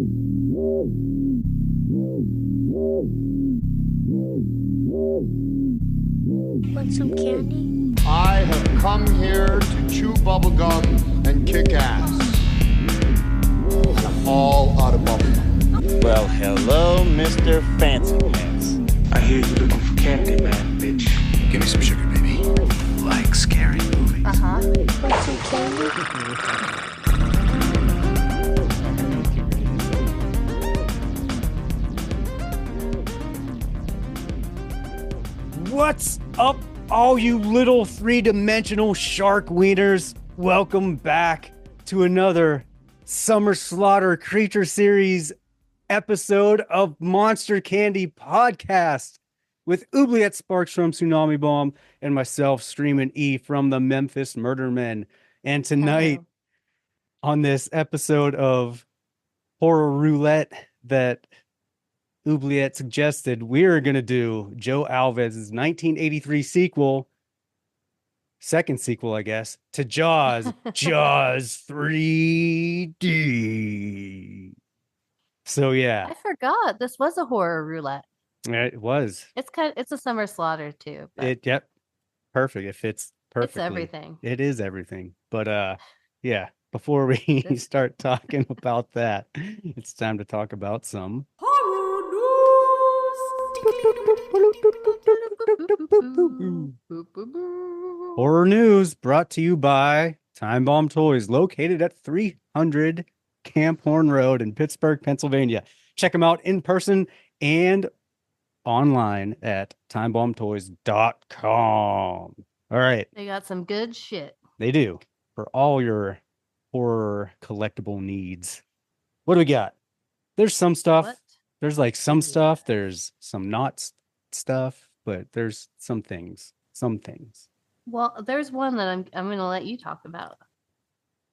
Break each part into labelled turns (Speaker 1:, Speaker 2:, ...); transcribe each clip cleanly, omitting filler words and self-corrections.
Speaker 1: Want some candy?
Speaker 2: I have come here to chew bubblegum and kick ass. And I'm all out of bubblegum.
Speaker 3: Well, hello, Mr. Fancy Pants.
Speaker 4: I hear you looking for candy, man, bitch.
Speaker 5: Give me some sugar, baby. Like scary movies.
Speaker 1: Uh-huh. Want some candy?
Speaker 6: What's up, all you little three-dimensional shark wieners? Welcome back to another Summer Slaughter Creature Series episode of Monster Candy Podcast with Oobliette Sparks from Tsunami Bomb and myself, Screamin E from the Memphis Murder Men. And tonight on this episode of Horror Roulette that Oobliette suggested, we're going to do Joe Alves' 1983 second sequel, I guess, to Jaws, Jaws 3D. So, yeah.
Speaker 7: I forgot this was a horror roulette.
Speaker 6: It was.
Speaker 7: It's a summer slaughter too.
Speaker 6: Yep. Perfect. It fits perfectly.
Speaker 7: It's everything.
Speaker 6: It is everything. But, yeah, before we start talking about that, it's time to talk about some horror news brought to you by Time Bomb Toys, located at 300 Camp Horn Road in Pittsburgh, Pennsylvania. Check them out in person and online at timebombtoys.com. All right.
Speaker 7: They got some good shit.
Speaker 6: They do, for all your horror collectible needs. What do we got? There's some stuff.
Speaker 7: What?
Speaker 6: There's like some stuff. There's some not stuff, but there's some things.
Speaker 7: Well, there's one that I'm going to let you talk about.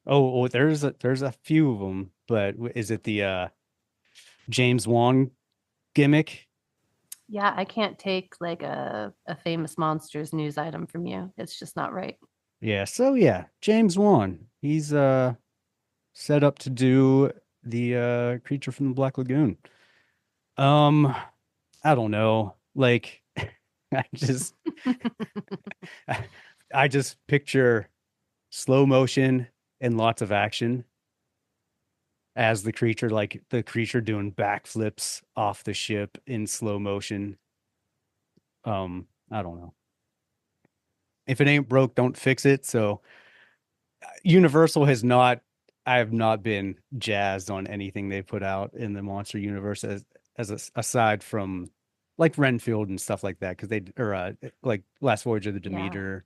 Speaker 6: Oh, there's a few of them, but is it the James Wan gimmick?
Speaker 7: Yeah, I can't take like a famous monsters news item from you. It's just not right.
Speaker 6: Yeah. So yeah, James Wan. He's set up to do the Creature from the Black Lagoon. I don't know. Like, I just picture slow motion and lots of action as the creature, like the creature doing backflips off the ship in slow motion. I don't know. If it ain't broke, don't fix it. So Universal I have not been jazzed on anything they put out in the monster universe aside from like Renfield and stuff like that, because like Last Voyage of the Demeter,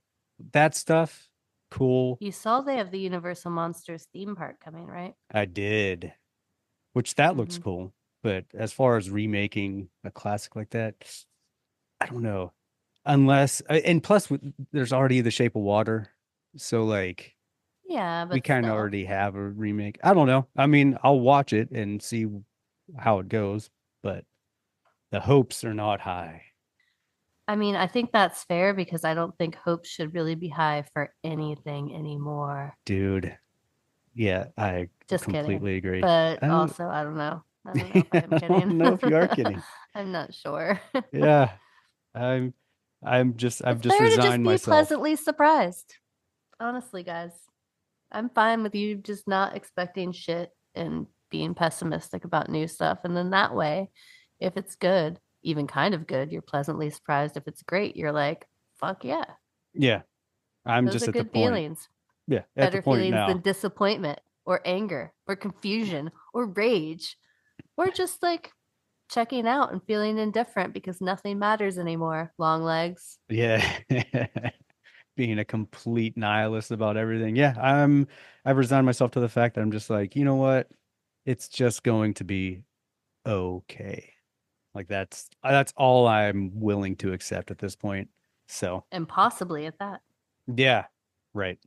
Speaker 6: that stuff, cool.
Speaker 7: You saw they have the Universal Monsters theme park coming, right?
Speaker 6: I did, which that looks cool. But as far as remaking a classic like that, I don't know. Unless, and plus, there's already The Shape of Water, so like,
Speaker 7: yeah, but
Speaker 6: we kind of already have a remake. I don't know. I mean, I'll watch it and see how it goes, but the hopes are not high.
Speaker 7: I mean, I think that's fair because I don't think hopes should really be high for anything anymore.
Speaker 6: Dude. Yeah, I
Speaker 7: just
Speaker 6: completely agree.
Speaker 7: But also, I don't know. I don't know if I'm kidding.
Speaker 6: I don't know if you are kidding.
Speaker 7: I'm not sure.
Speaker 6: Yeah. I've just resigned myself.
Speaker 7: Be pleasantly surprised. Honestly, guys. I'm fine with you just not expecting shit and being pessimistic about new stuff. And then that way, if it's good, even kind of good, you're pleasantly surprised. If it's great, you're like, fuck yeah.
Speaker 6: Yeah. I'm
Speaker 7: Those
Speaker 6: just
Speaker 7: are
Speaker 6: at the
Speaker 7: good
Speaker 6: point.
Speaker 7: Feelings.
Speaker 6: Yeah.
Speaker 7: Better feelings than disappointment or anger or confusion or rage or just like checking out and feeling indifferent because nothing matters anymore. Long legs.
Speaker 6: Yeah. Being a complete nihilist about everything. Yeah, I've resigned myself to the fact that I'm just like, you know what? It's just going to be okay. Like that's all I'm willing to accept at this point. So,
Speaker 7: and possibly at that.
Speaker 6: Yeah, right.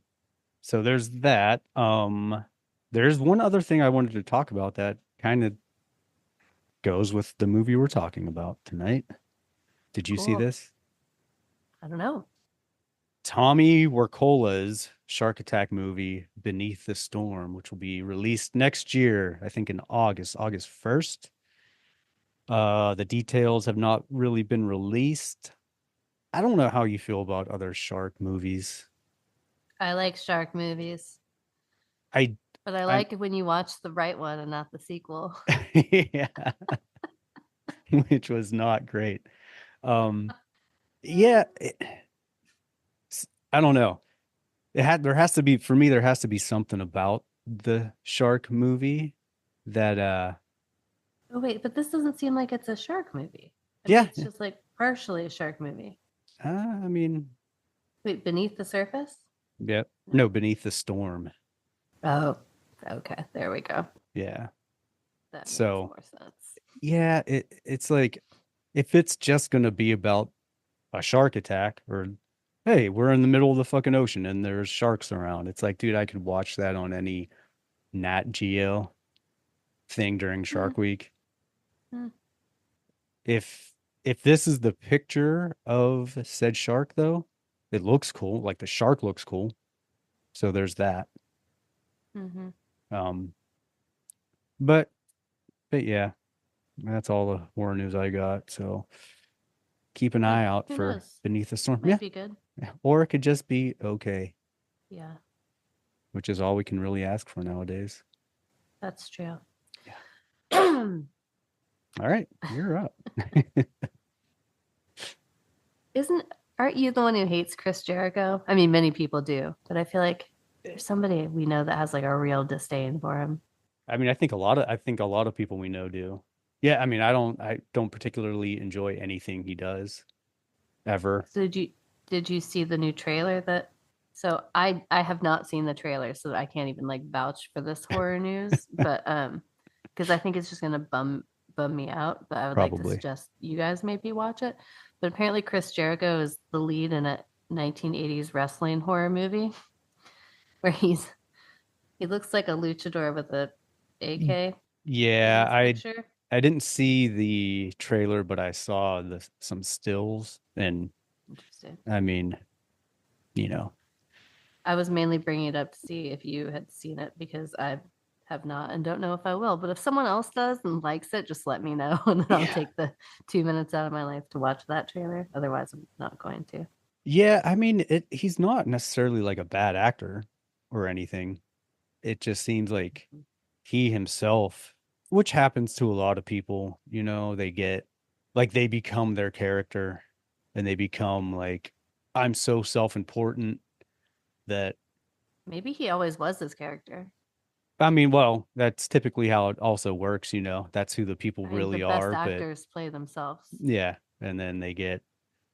Speaker 6: So there's that. There's one other thing I wanted to talk about that kind of goes with the movie we're talking about tonight. Did you see this?
Speaker 7: I don't know.
Speaker 6: Tommy Wirkola's Shark Attack movie, Beneath the Storm, which will be released next year, I think in August 1st. The details have not really been released. I don't know how you feel about other shark movies.
Speaker 7: I like shark movies,
Speaker 6: I
Speaker 7: but I
Speaker 6: I
Speaker 7: like it when you watch the right one and not the sequel.
Speaker 6: yeah, which was not great. Yeah, I don't know. There has to be, for me, there has to be something about the shark movie that
Speaker 7: Oh wait, but this doesn't seem like it's a shark movie. I mean,
Speaker 6: yeah,
Speaker 7: it's just like partially a shark movie.
Speaker 6: I mean,
Speaker 7: Wait, Beneath the Surface?
Speaker 6: yeah,
Speaker 7: No.
Speaker 6: no, Beneath the Storm.
Speaker 7: Oh, okay. There we go.
Speaker 6: Yeah.
Speaker 7: That makes
Speaker 6: So,
Speaker 7: more sense.
Speaker 6: yeah, it's like if it's just going to be about a shark attack or hey, we're in the middle of the fucking ocean and there's sharks around. It's like, dude, I could watch that on any Nat Geo thing during
Speaker 7: Hmm,
Speaker 6: Shark Week.
Speaker 7: hmm.
Speaker 6: If if this is the picture of said shark though, it looks cool. Like the shark looks cool. So there's that.
Speaker 7: Mm-hmm.
Speaker 6: Um but but yeah, that's all the horror news I got. So keep an eye
Speaker 7: Hey,
Speaker 6: out
Speaker 7: who
Speaker 6: for
Speaker 7: knows?
Speaker 6: Beneath the Storm.
Speaker 7: Might
Speaker 6: Yeah.
Speaker 7: be good.
Speaker 6: Or it could just be okay,
Speaker 7: Yeah,
Speaker 6: which is all we can really ask for nowadays.
Speaker 7: that's true.
Speaker 6: Yeah.
Speaker 7: Isn't
Speaker 6: All right, you're up.
Speaker 7: aren't you the one who hates Chris Jericho? I mean, many people do, but I feel like there's somebody we know that has like a real disdain for him.
Speaker 6: I mean, I think a lot of people we know do. Yeah, I mean, I don't particularly enjoy anything he does ever.
Speaker 7: So did you see the new trailer that so I have not seen the trailer, so I can't even like vouch for this horror news, but because I think it's just gonna bum me out, but I would like to
Speaker 6: Probably.
Speaker 7: suggest you guys maybe watch it. But apparently Chris Jericho is the lead in a 1980s wrestling horror movie where he looks like a luchador with a AK in
Speaker 6: Yeah,
Speaker 7: his picture.
Speaker 6: I didn't see the trailer, but I saw the some stills, and
Speaker 7: Interesting.
Speaker 6: I mean, you know,
Speaker 7: I was mainly bringing it up to see if you had seen it because I have not and don't know if I will. But if someone else does and likes it, just let me know and then I'll
Speaker 6: yeah,
Speaker 7: take the 2 minutes out of my life to watch that trailer. Otherwise, I'm not going to.
Speaker 6: yeah. I mean, he's not necessarily like a bad actor or anything. It just seems like he himself, which happens to a lot of people, they get like they become their character and they become like, I'm so self-important that,
Speaker 7: Maybe he always was this character.
Speaker 6: I mean, well, that's typically how it also works, that's who the people
Speaker 7: I mean, the
Speaker 6: really
Speaker 7: best
Speaker 6: are. But
Speaker 7: actors play themselves.
Speaker 6: yeah, and then they get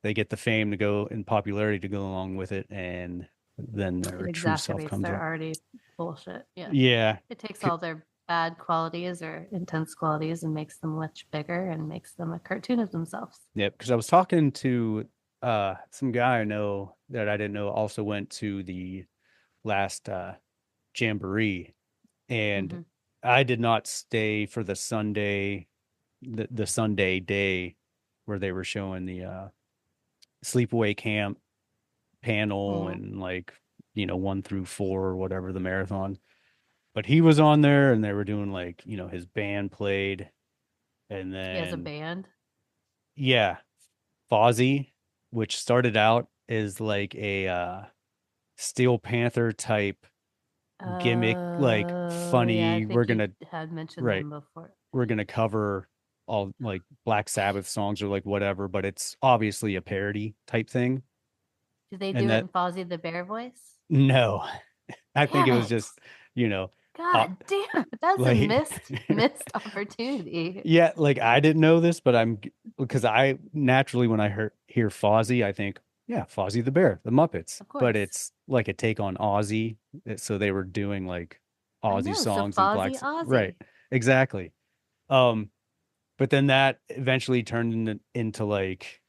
Speaker 6: the fame to go and popularity to go along with it, and then
Speaker 7: It
Speaker 6: their true self
Speaker 7: exacerbates
Speaker 6: comes
Speaker 7: their
Speaker 6: up.
Speaker 7: already bullshit. Yeah.
Speaker 6: Yeah.
Speaker 7: It takes all their bad qualities or intense qualities and makes them much bigger and makes them a cartoon of themselves.
Speaker 6: Yep, because I was talking to some guy I know that I didn't know also went to the last jamboree, and
Speaker 7: Hmm.
Speaker 6: I did not stay for the Sunday day where they were showing the sleepaway camp panel
Speaker 7: Hmm.
Speaker 6: and like 1 through 4 or whatever the marathon. But he was on there and they were doing like his band played, and
Speaker 7: He has a
Speaker 6: then
Speaker 7: band.
Speaker 6: yeah, Fozzy, which started out as like a Steel Panther type gimmick, like
Speaker 7: Oh, yeah, I
Speaker 6: funny.
Speaker 7: think you had mentioned
Speaker 6: Right,
Speaker 7: them before.
Speaker 6: we're gonna cover all like Black Sabbath songs or like whatever, but it's obviously a parody type thing.
Speaker 7: Did they
Speaker 6: And
Speaker 7: do it
Speaker 6: that
Speaker 7: in Fozzie the Bear voice?
Speaker 6: no, I think
Speaker 7: Damn
Speaker 6: it was
Speaker 7: it.
Speaker 6: just, you know, uh,
Speaker 7: God damn it. That's a
Speaker 6: like
Speaker 7: missed opportunity.
Speaker 6: yeah, like I didn't know this, but because I naturally when I hear Fozzy, I think, yeah, Fozzie the Bear, the Muppets.
Speaker 7: Of
Speaker 6: But
Speaker 7: course.
Speaker 6: it's like a take on Ozzy. So they were doing like
Speaker 7: I
Speaker 6: Ozzy
Speaker 7: know. So
Speaker 6: songs and
Speaker 7: Fozzie
Speaker 6: right.
Speaker 7: Ozzy.
Speaker 6: Exactly. Um, but then that eventually turned into like,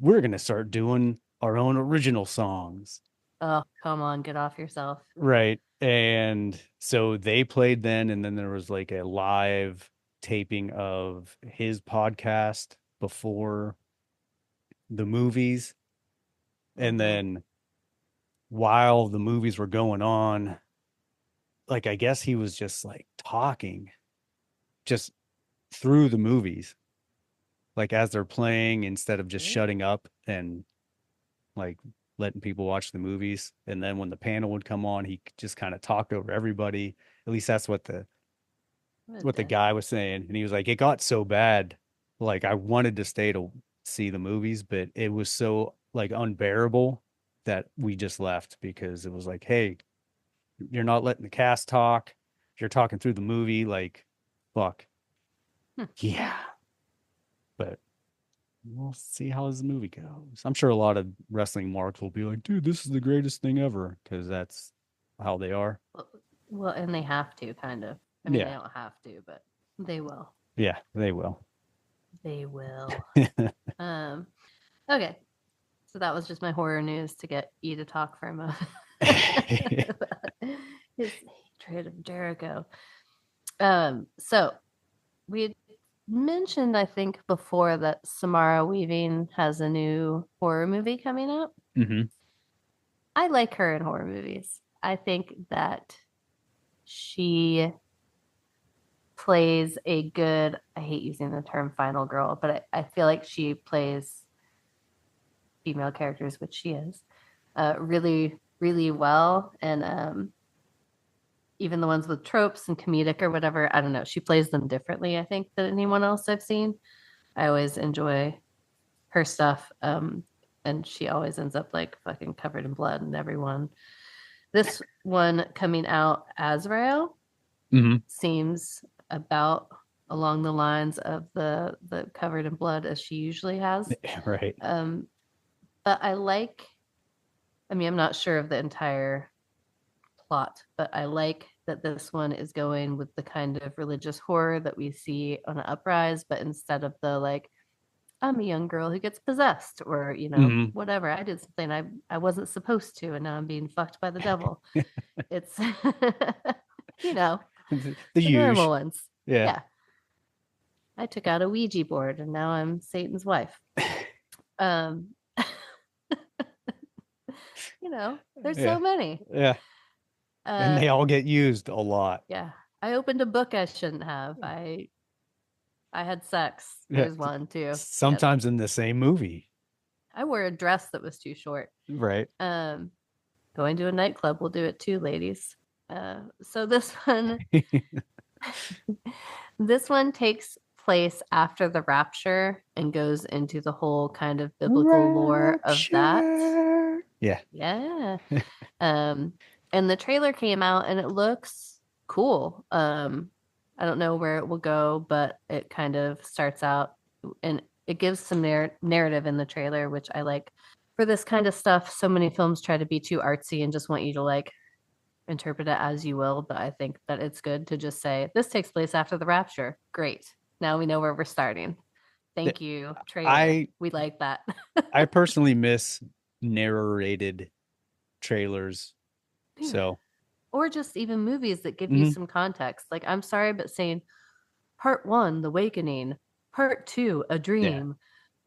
Speaker 6: we're gonna start doing our own original songs.
Speaker 7: Oh, come on, get off yourself.
Speaker 6: Right. And so they played then, and then there was like a live taping of his podcast before the movies. And
Speaker 7: Hmm.
Speaker 6: then while the movies were going on, like I guess he was just like talking just through the movies, like as they're playing, instead of just shutting up and like letting people watch the movies. And then when the panel would come on, he just kind of talked over everybody. At least that's what the guy was saying. And he was like, it got so bad, like I wanted to stay to see the movies, but it was so like unbearable that we just left, because it was like, hey, you're not letting the cast talk. You're talking through the movie, like, fuck. Yeah. But we'll see how this movie goes. I'm sure a lot of wrestling marks will be like, dude, this is the greatest thing ever, because that's how they are.
Speaker 7: Well, and they have to, kind of. I mean,
Speaker 6: Yeah.
Speaker 7: they don't have to, but they will.
Speaker 6: Yeah, they will.
Speaker 7: They will. Okay. So that was just my horror news to get E to talk for a moment. His hatred of Jericho. So we had mentioned, I think, before that Samara Weaving has a new horror movie coming up.
Speaker 6: Mm-hmm.
Speaker 7: I like her in horror movies. I think that she plays a good, I hate using the term final girl, but I feel like she plays female characters, which she is, really, really well. And even the ones with tropes and comedic or whatever, I don't know, she plays them differently, I think, than anyone else I've seen. I always enjoy her stuff. And she always ends up like fucking covered in blood and everyone. This one coming out, Azrael, seems about along the lines of the covered in blood as she usually has.
Speaker 6: Right.
Speaker 7: But I mean, I'm not sure of the entire plot, but I like that this one is going with the kind of religious horror that we see on Uprise, but instead of the like, I'm a young girl who gets possessed, or whatever, I did something I wasn't supposed to, and now I'm being fucked by the devil. It's
Speaker 6: the
Speaker 7: normal
Speaker 6: usual
Speaker 7: ones.
Speaker 6: Yeah.
Speaker 7: I took out a Ouija board and now I'm Satan's wife. There's so many.
Speaker 6: Yeah. And they all get used a lot.
Speaker 7: Yeah. I opened a book I shouldn't have. I had sex. There's one too.
Speaker 6: Sometimes in the same movie.
Speaker 7: I wore a dress that was too short.
Speaker 6: Right.
Speaker 7: Going to a nightclub will do it too, ladies. So this one takes place after the rapture and goes into the whole kind of biblical lore of that.
Speaker 6: Yeah.
Speaker 7: Yeah. And the trailer came out and it looks cool. I don't know where it will go, but it kind of starts out and it gives some narrative in the trailer, which I like. For this kind of stuff, so many films try to be too artsy and just want you to like interpret it as you will, but I think that it's good to just say this takes place after the rapture. Great. Now we know where we're starting. Thank you, trailer. We like that.
Speaker 6: I personally miss narrated trailers.
Speaker 7: Yeah.
Speaker 6: So,
Speaker 7: or just even movies that give you some context. Like, I'm sorry, but saying part 1, The Awakening, part 2, A Dream,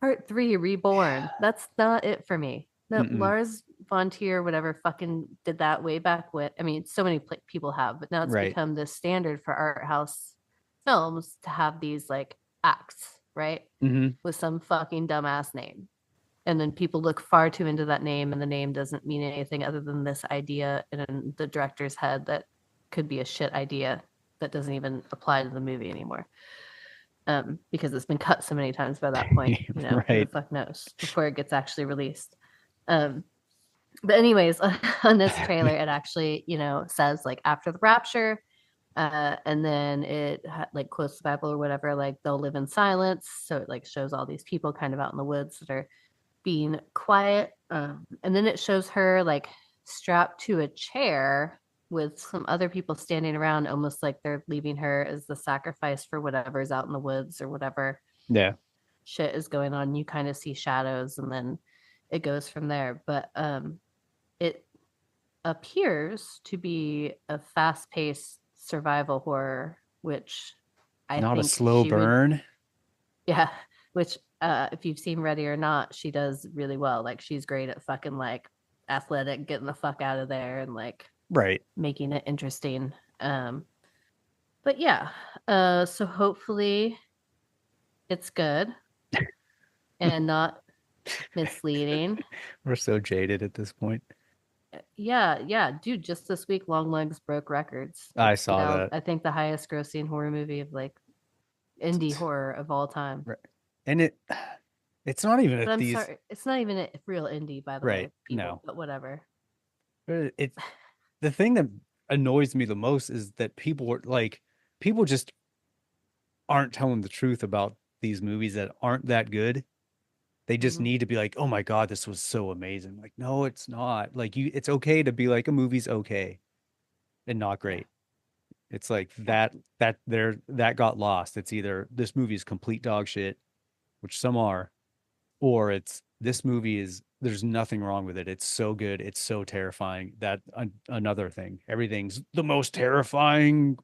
Speaker 7: part 3, Reborn. That's not it for me. No, Lars von Trier, whatever, fucking did that way back when. I mean, so many people have, but now it's become the standard for art house films to have these like acts, right? With some fucking dumbass name. And then people look far too into that name, and the name doesn't mean anything other than this idea in the director's head that could be a shit idea that doesn't even apply to the movie anymore. Because it's been cut so many times by that point, who the fuck knows, before it gets actually released. But anyways, on this trailer, it actually, says like after the rapture, and then it like quotes the Bible or whatever, like they'll live in silence. So it like shows all these people kind of out in the woods that are being quiet. And then it shows her like strapped to a chair with some other people standing around, almost like they're leaving her as the sacrifice for whatever's out in the woods or whatever shit is going on. You kind of see shadows, and then it goes from there. But it appears to be a fast-paced survival horror, which I
Speaker 6: not
Speaker 7: think
Speaker 6: a slow burn.
Speaker 7: Which if you've seen Ready or Not, she does really well. Like, she's great at fucking like athletic, getting the fuck out of there and like
Speaker 6: Right.
Speaker 7: making it interesting. But yeah, so hopefully it's good and not misleading.
Speaker 6: We're so jaded at this point.
Speaker 7: Yeah, dude. Just this week, Long Legs broke records.
Speaker 6: I
Speaker 7: It's
Speaker 6: saw
Speaker 7: now,
Speaker 6: that.
Speaker 7: I think, the highest grossing horror movie of like indie horror of all time.
Speaker 6: Right. And it's not even
Speaker 7: But
Speaker 6: at
Speaker 7: I'm
Speaker 6: these.
Speaker 7: sorry, it's not even a real indie, by the way,
Speaker 6: Right.
Speaker 7: people.
Speaker 6: No.
Speaker 7: But whatever.
Speaker 6: It the thing that annoys me the most is that people just aren't telling the truth about these movies that aren't that good. They just
Speaker 7: Mhm.
Speaker 6: need to be like, "Oh my God, this was so amazing." Like, no, it's not. Like it's okay to be like a movie's okay and not great. It's like that got lost. It's either this movie is complete dog shit, which some are, or it's this movie is there's nothing wrong with it. It's so good. It's so terrifying. That another thing. Everything's the most terrifying
Speaker 7: Oh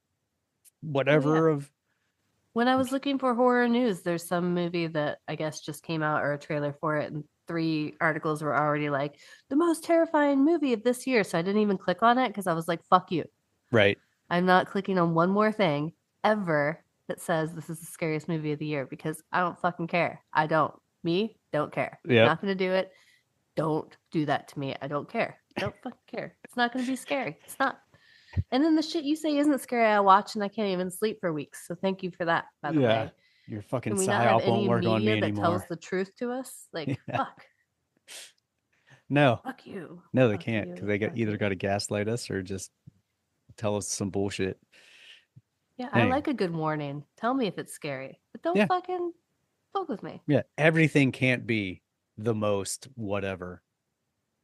Speaker 7: yeah.
Speaker 6: whatever of
Speaker 7: When I was looking for horror news, there's some movie that I guess just came out or a trailer for it, and 3 articles were already like the most terrifying movie of this year. So I didn't even click on it because I was like, fuck you.
Speaker 6: right.
Speaker 7: I'm not clicking on one more thing ever that says this is the scariest movie of the year because I don't fucking care. I don't. Me, don't care.
Speaker 6: Yep.
Speaker 7: Not gonna do it. Don't do that to me. I don't care. Don't fucking care. It's not gonna be scary. It's not. And then the shit you say isn't scary. I watch and I can't even sleep for weeks. So thank you for that, by the
Speaker 6: Yeah.
Speaker 7: way.
Speaker 6: Your fucking
Speaker 7: Can we not have
Speaker 6: psyop won't
Speaker 7: any
Speaker 6: work on me
Speaker 7: media that tells
Speaker 6: anymore.
Speaker 7: the truth to us? Like,
Speaker 6: Yeah.
Speaker 7: fuck.
Speaker 6: No.
Speaker 7: Fuck you.
Speaker 6: No, they
Speaker 7: Fuck
Speaker 6: can't
Speaker 7: you,
Speaker 6: because they got
Speaker 7: fuck
Speaker 6: either
Speaker 7: you.
Speaker 6: got to gaslight us or just tell us some bullshit.
Speaker 7: Yeah, I
Speaker 6: Anyway.
Speaker 7: like a good warning. Tell me if it's scary, but don't
Speaker 6: Yeah.
Speaker 7: fucking fuck with me.
Speaker 6: Yeah, everything can't be the most whatever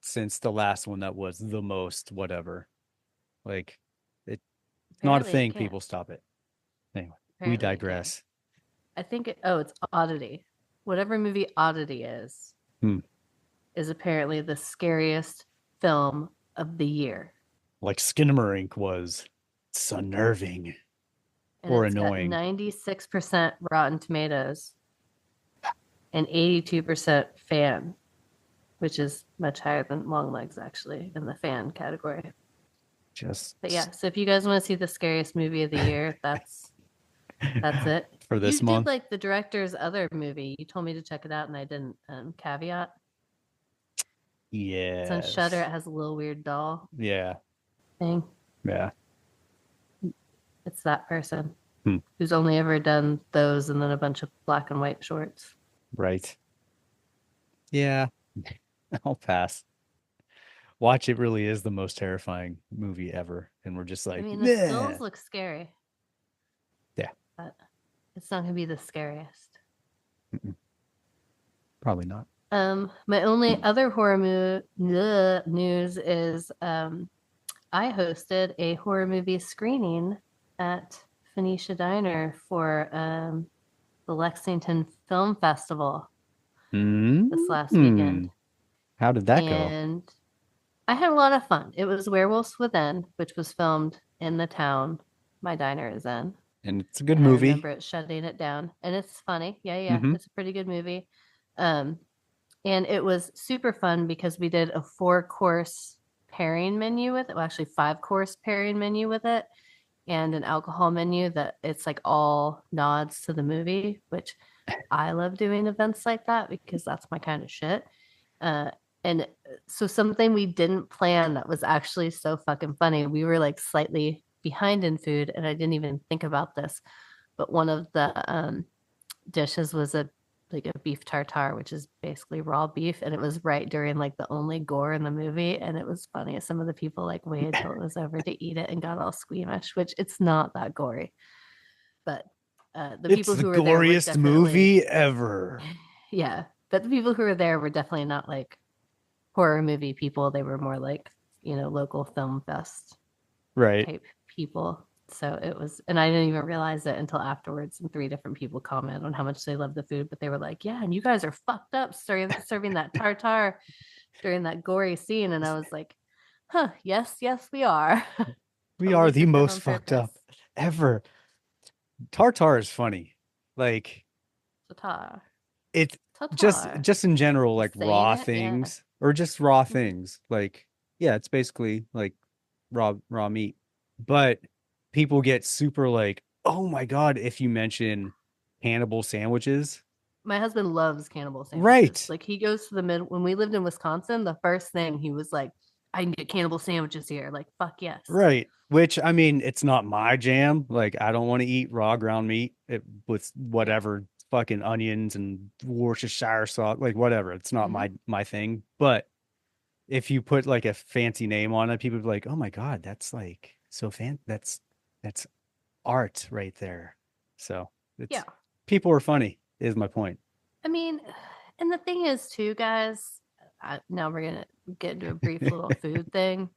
Speaker 6: since the last one that was the most whatever. Like it's not a
Speaker 7: Apparently it
Speaker 6: thing.
Speaker 7: can't.
Speaker 6: People stop it. Anyway,
Speaker 7: Apparently
Speaker 6: we
Speaker 7: it can.
Speaker 6: digress.
Speaker 7: I think it's Oddity. Whatever movie Oddity
Speaker 6: Hmm.
Speaker 7: is apparently the scariest film of the year.
Speaker 6: Like Skinamarink was. It's unnerving
Speaker 7: And
Speaker 6: or
Speaker 7: it's
Speaker 6: annoying.
Speaker 7: got 96% Rotten Tomatoes and 82% fan, which is much higher than Long Legs actually in the fan category. But yeah, so if you guys want to see the scariest movie of the year, that's it.
Speaker 6: For this
Speaker 7: you
Speaker 6: month.
Speaker 7: did like the director's other movie. You told me to check it out and I didn't. Caveat.
Speaker 6: Yeah.
Speaker 7: It's on Shudder. It has a little weird doll
Speaker 6: Yeah.
Speaker 7: thing.
Speaker 6: Yeah.
Speaker 7: It's that person
Speaker 6: Hmm.
Speaker 7: who's only ever done those and then a bunch of black and white shorts.
Speaker 6: Right. Yeah. I'll pass. Watch, it really is the most terrifying movie ever. And we're just like,
Speaker 7: I mean, the
Speaker 6: "Bleh."
Speaker 7: stills look scary.
Speaker 6: Yeah.
Speaker 7: But it's not going to be the scariest.
Speaker 6: Probably not.
Speaker 7: My only other horror news is I hosted a horror movie screening at Phoenicia Diner for the Lexington Film Festival this last weekend.
Speaker 6: How did that go?
Speaker 7: And I had a lot of fun. It was Werewolves Within, which was filmed in the town my diner is in.
Speaker 6: And it's a good
Speaker 7: And I
Speaker 6: movie.
Speaker 7: remember it shutting it down. And it's funny. Yeah. It's a pretty good movie. And it was super fun because we did a 4-course pairing menu with it. Well, actually 5-course pairing menu with it. And an alcohol menu that it's like all nods to the movie, which I love doing events like that because that's my kind of shit. And so something we didn't plan that was actually so fucking funny. We were like slightly behind in food and I didn't even think about this, but one of the dishes was a beef tartare, which is basically raw beef, and it was right during like the only gore in the movie, and it was funny. Some of the people like waited till it was over to eat it and got all squeamish, which it's not that gory, but the people who were there were
Speaker 6: goriest
Speaker 7: definitely
Speaker 6: movie ever.
Speaker 7: Yeah, but the people who were there were definitely not like horror movie people. They were more like local film fest
Speaker 6: Right.
Speaker 7: type people. So it was, and I didn't even realize it until afterwards. And 3 different people commented on how much they love the food, but they were like, "Yeah, and you guys are fucked up serving that tartare during that gory scene." And I was like, "Huh? Yes, we are.
Speaker 6: We
Speaker 7: But
Speaker 6: are
Speaker 7: we
Speaker 6: the
Speaker 7: did that
Speaker 6: most
Speaker 7: on
Speaker 6: fucked up
Speaker 7: purpose."
Speaker 6: ever. Tartar is funny. Like
Speaker 7: Tartare.
Speaker 6: it's
Speaker 7: Tartare.
Speaker 6: just in general, like
Speaker 7: Saying
Speaker 6: raw
Speaker 7: it, yeah.
Speaker 6: things or just raw things. Like, yeah, it's basically like raw meat. But people get super like, oh my God, if you mention cannibal sandwiches.
Speaker 7: My husband loves cannibal sandwiches.
Speaker 6: Right.
Speaker 7: Like he goes to the mid when we lived in Wisconsin, the first thing he was like, I can get cannibal sandwiches here. Like, fuck yes.
Speaker 6: Right. Which I mean, it's not my jam. Like, I don't want to eat raw ground meat with
Speaker 7: Yeah.
Speaker 6: whatever fucking onions and Worcestershire sauce, like whatever. It's not
Speaker 7: Mhm.
Speaker 6: my thing. But if you put like a fancy name on it, people be like, "Oh my God, that's like so that's art right there." So
Speaker 7: Yeah.
Speaker 6: it's people are funny, is my point.
Speaker 7: I mean, and the thing is, too, guys, now we're going to get into a brief little food thing.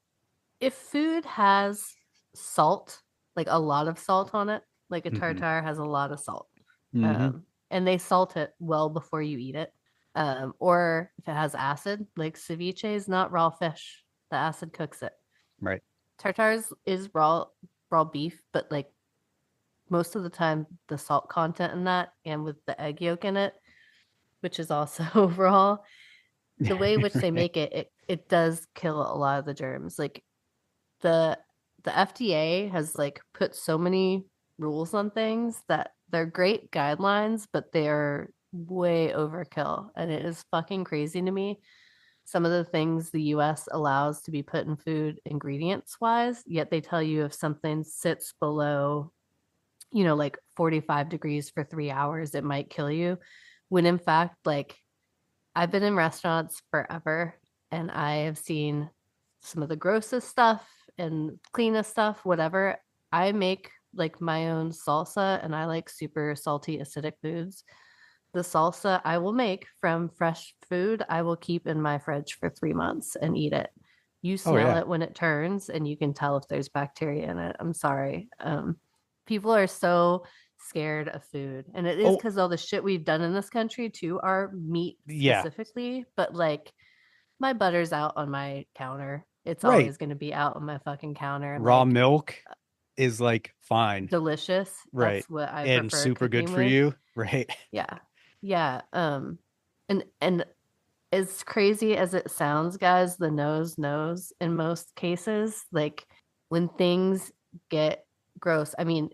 Speaker 7: If food has salt, like a lot of salt on it, like a
Speaker 6: Mhm.
Speaker 7: tartare has a lot of salt,
Speaker 6: Mhm.
Speaker 7: and they salt it well before you eat it. Or if it has acid, like ceviche is not raw fish, the acid cooks it.
Speaker 6: Right.
Speaker 7: Tartars is raw beef, but like most of the time, the salt content in that, and with the egg yolk in it, which is also raw, the way in which they make it, it does kill a lot of the germs. Like the the FDA has like put so many rules on things that they're great guidelines, but they're way overkill, and it is fucking crazy to me. Some of the things the US allows to be put in food ingredients wise, yet they tell you if something sits below, like 45 degrees for 3 hours, it might kill you. When in fact, like I've been in restaurants forever and I have seen some of the grossest stuff and cleanest stuff, whatever. I make like my own salsa and I like super salty, acidic foods. The salsa I will make from fresh food, I will keep in my fridge for 3 months and eat it. You
Speaker 6: Oh
Speaker 7: smell
Speaker 6: yeah.
Speaker 7: it when it turns and you can tell if there's bacteria in it. I'm sorry. People are so scared of food. And it is
Speaker 6: Oh
Speaker 7: because all the shit we've done in this country to our meat
Speaker 6: yeah.
Speaker 7: specifically. But like my butter's out on my counter. It's
Speaker 6: Right.
Speaker 7: always going to be out on my fucking counter.
Speaker 6: Raw
Speaker 7: Like
Speaker 6: milk is like fine.
Speaker 7: delicious.
Speaker 6: Right.
Speaker 7: That's what I
Speaker 6: And
Speaker 7: prefer
Speaker 6: super good
Speaker 7: cooking
Speaker 6: for
Speaker 7: with.
Speaker 6: you. Right.
Speaker 7: Yeah. Yeah. And as crazy as it sounds, guys, the nose knows in most cases. Like when things get gross, I mean,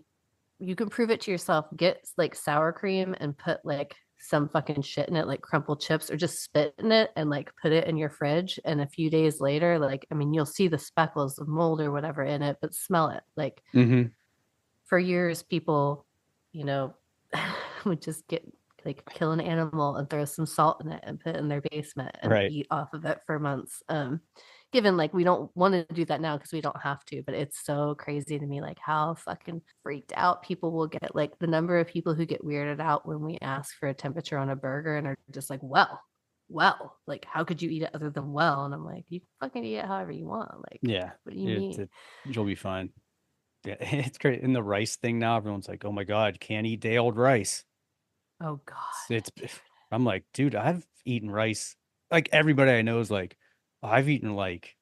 Speaker 7: you can prove it to yourself. Get like sour cream and put like some fucking shit in it, like crumpled chips, or just spit in it and like put it in your fridge. And a few days later, like, I mean, you'll see the speckles of mold or whatever in it, but smell it. Like
Speaker 6: Mm-hmm.
Speaker 7: for years, people, you know, would just get like kill an animal and throw some salt in it and put it in their basement and
Speaker 6: Right.
Speaker 7: eat off of it for months. Given like we don't want to do that now because we don't have to, but it's so crazy to me like how fucking freaked out people will get. Like the number of people who get weirded out when we ask for a temperature on a burger and are just like, well, like how could you eat it other than well? And I'm like, you can fucking eat it however you want. Like,
Speaker 6: Yeah.
Speaker 7: what do you mean?
Speaker 6: You'll be fine. Yeah. It's great. In the rice thing now, everyone's like, oh my God, can't eat day old rice.
Speaker 7: Oh God,
Speaker 6: It's
Speaker 7: dude.
Speaker 6: I'm like, dude, I've eaten rice. Like everybody I know is like, I've eaten like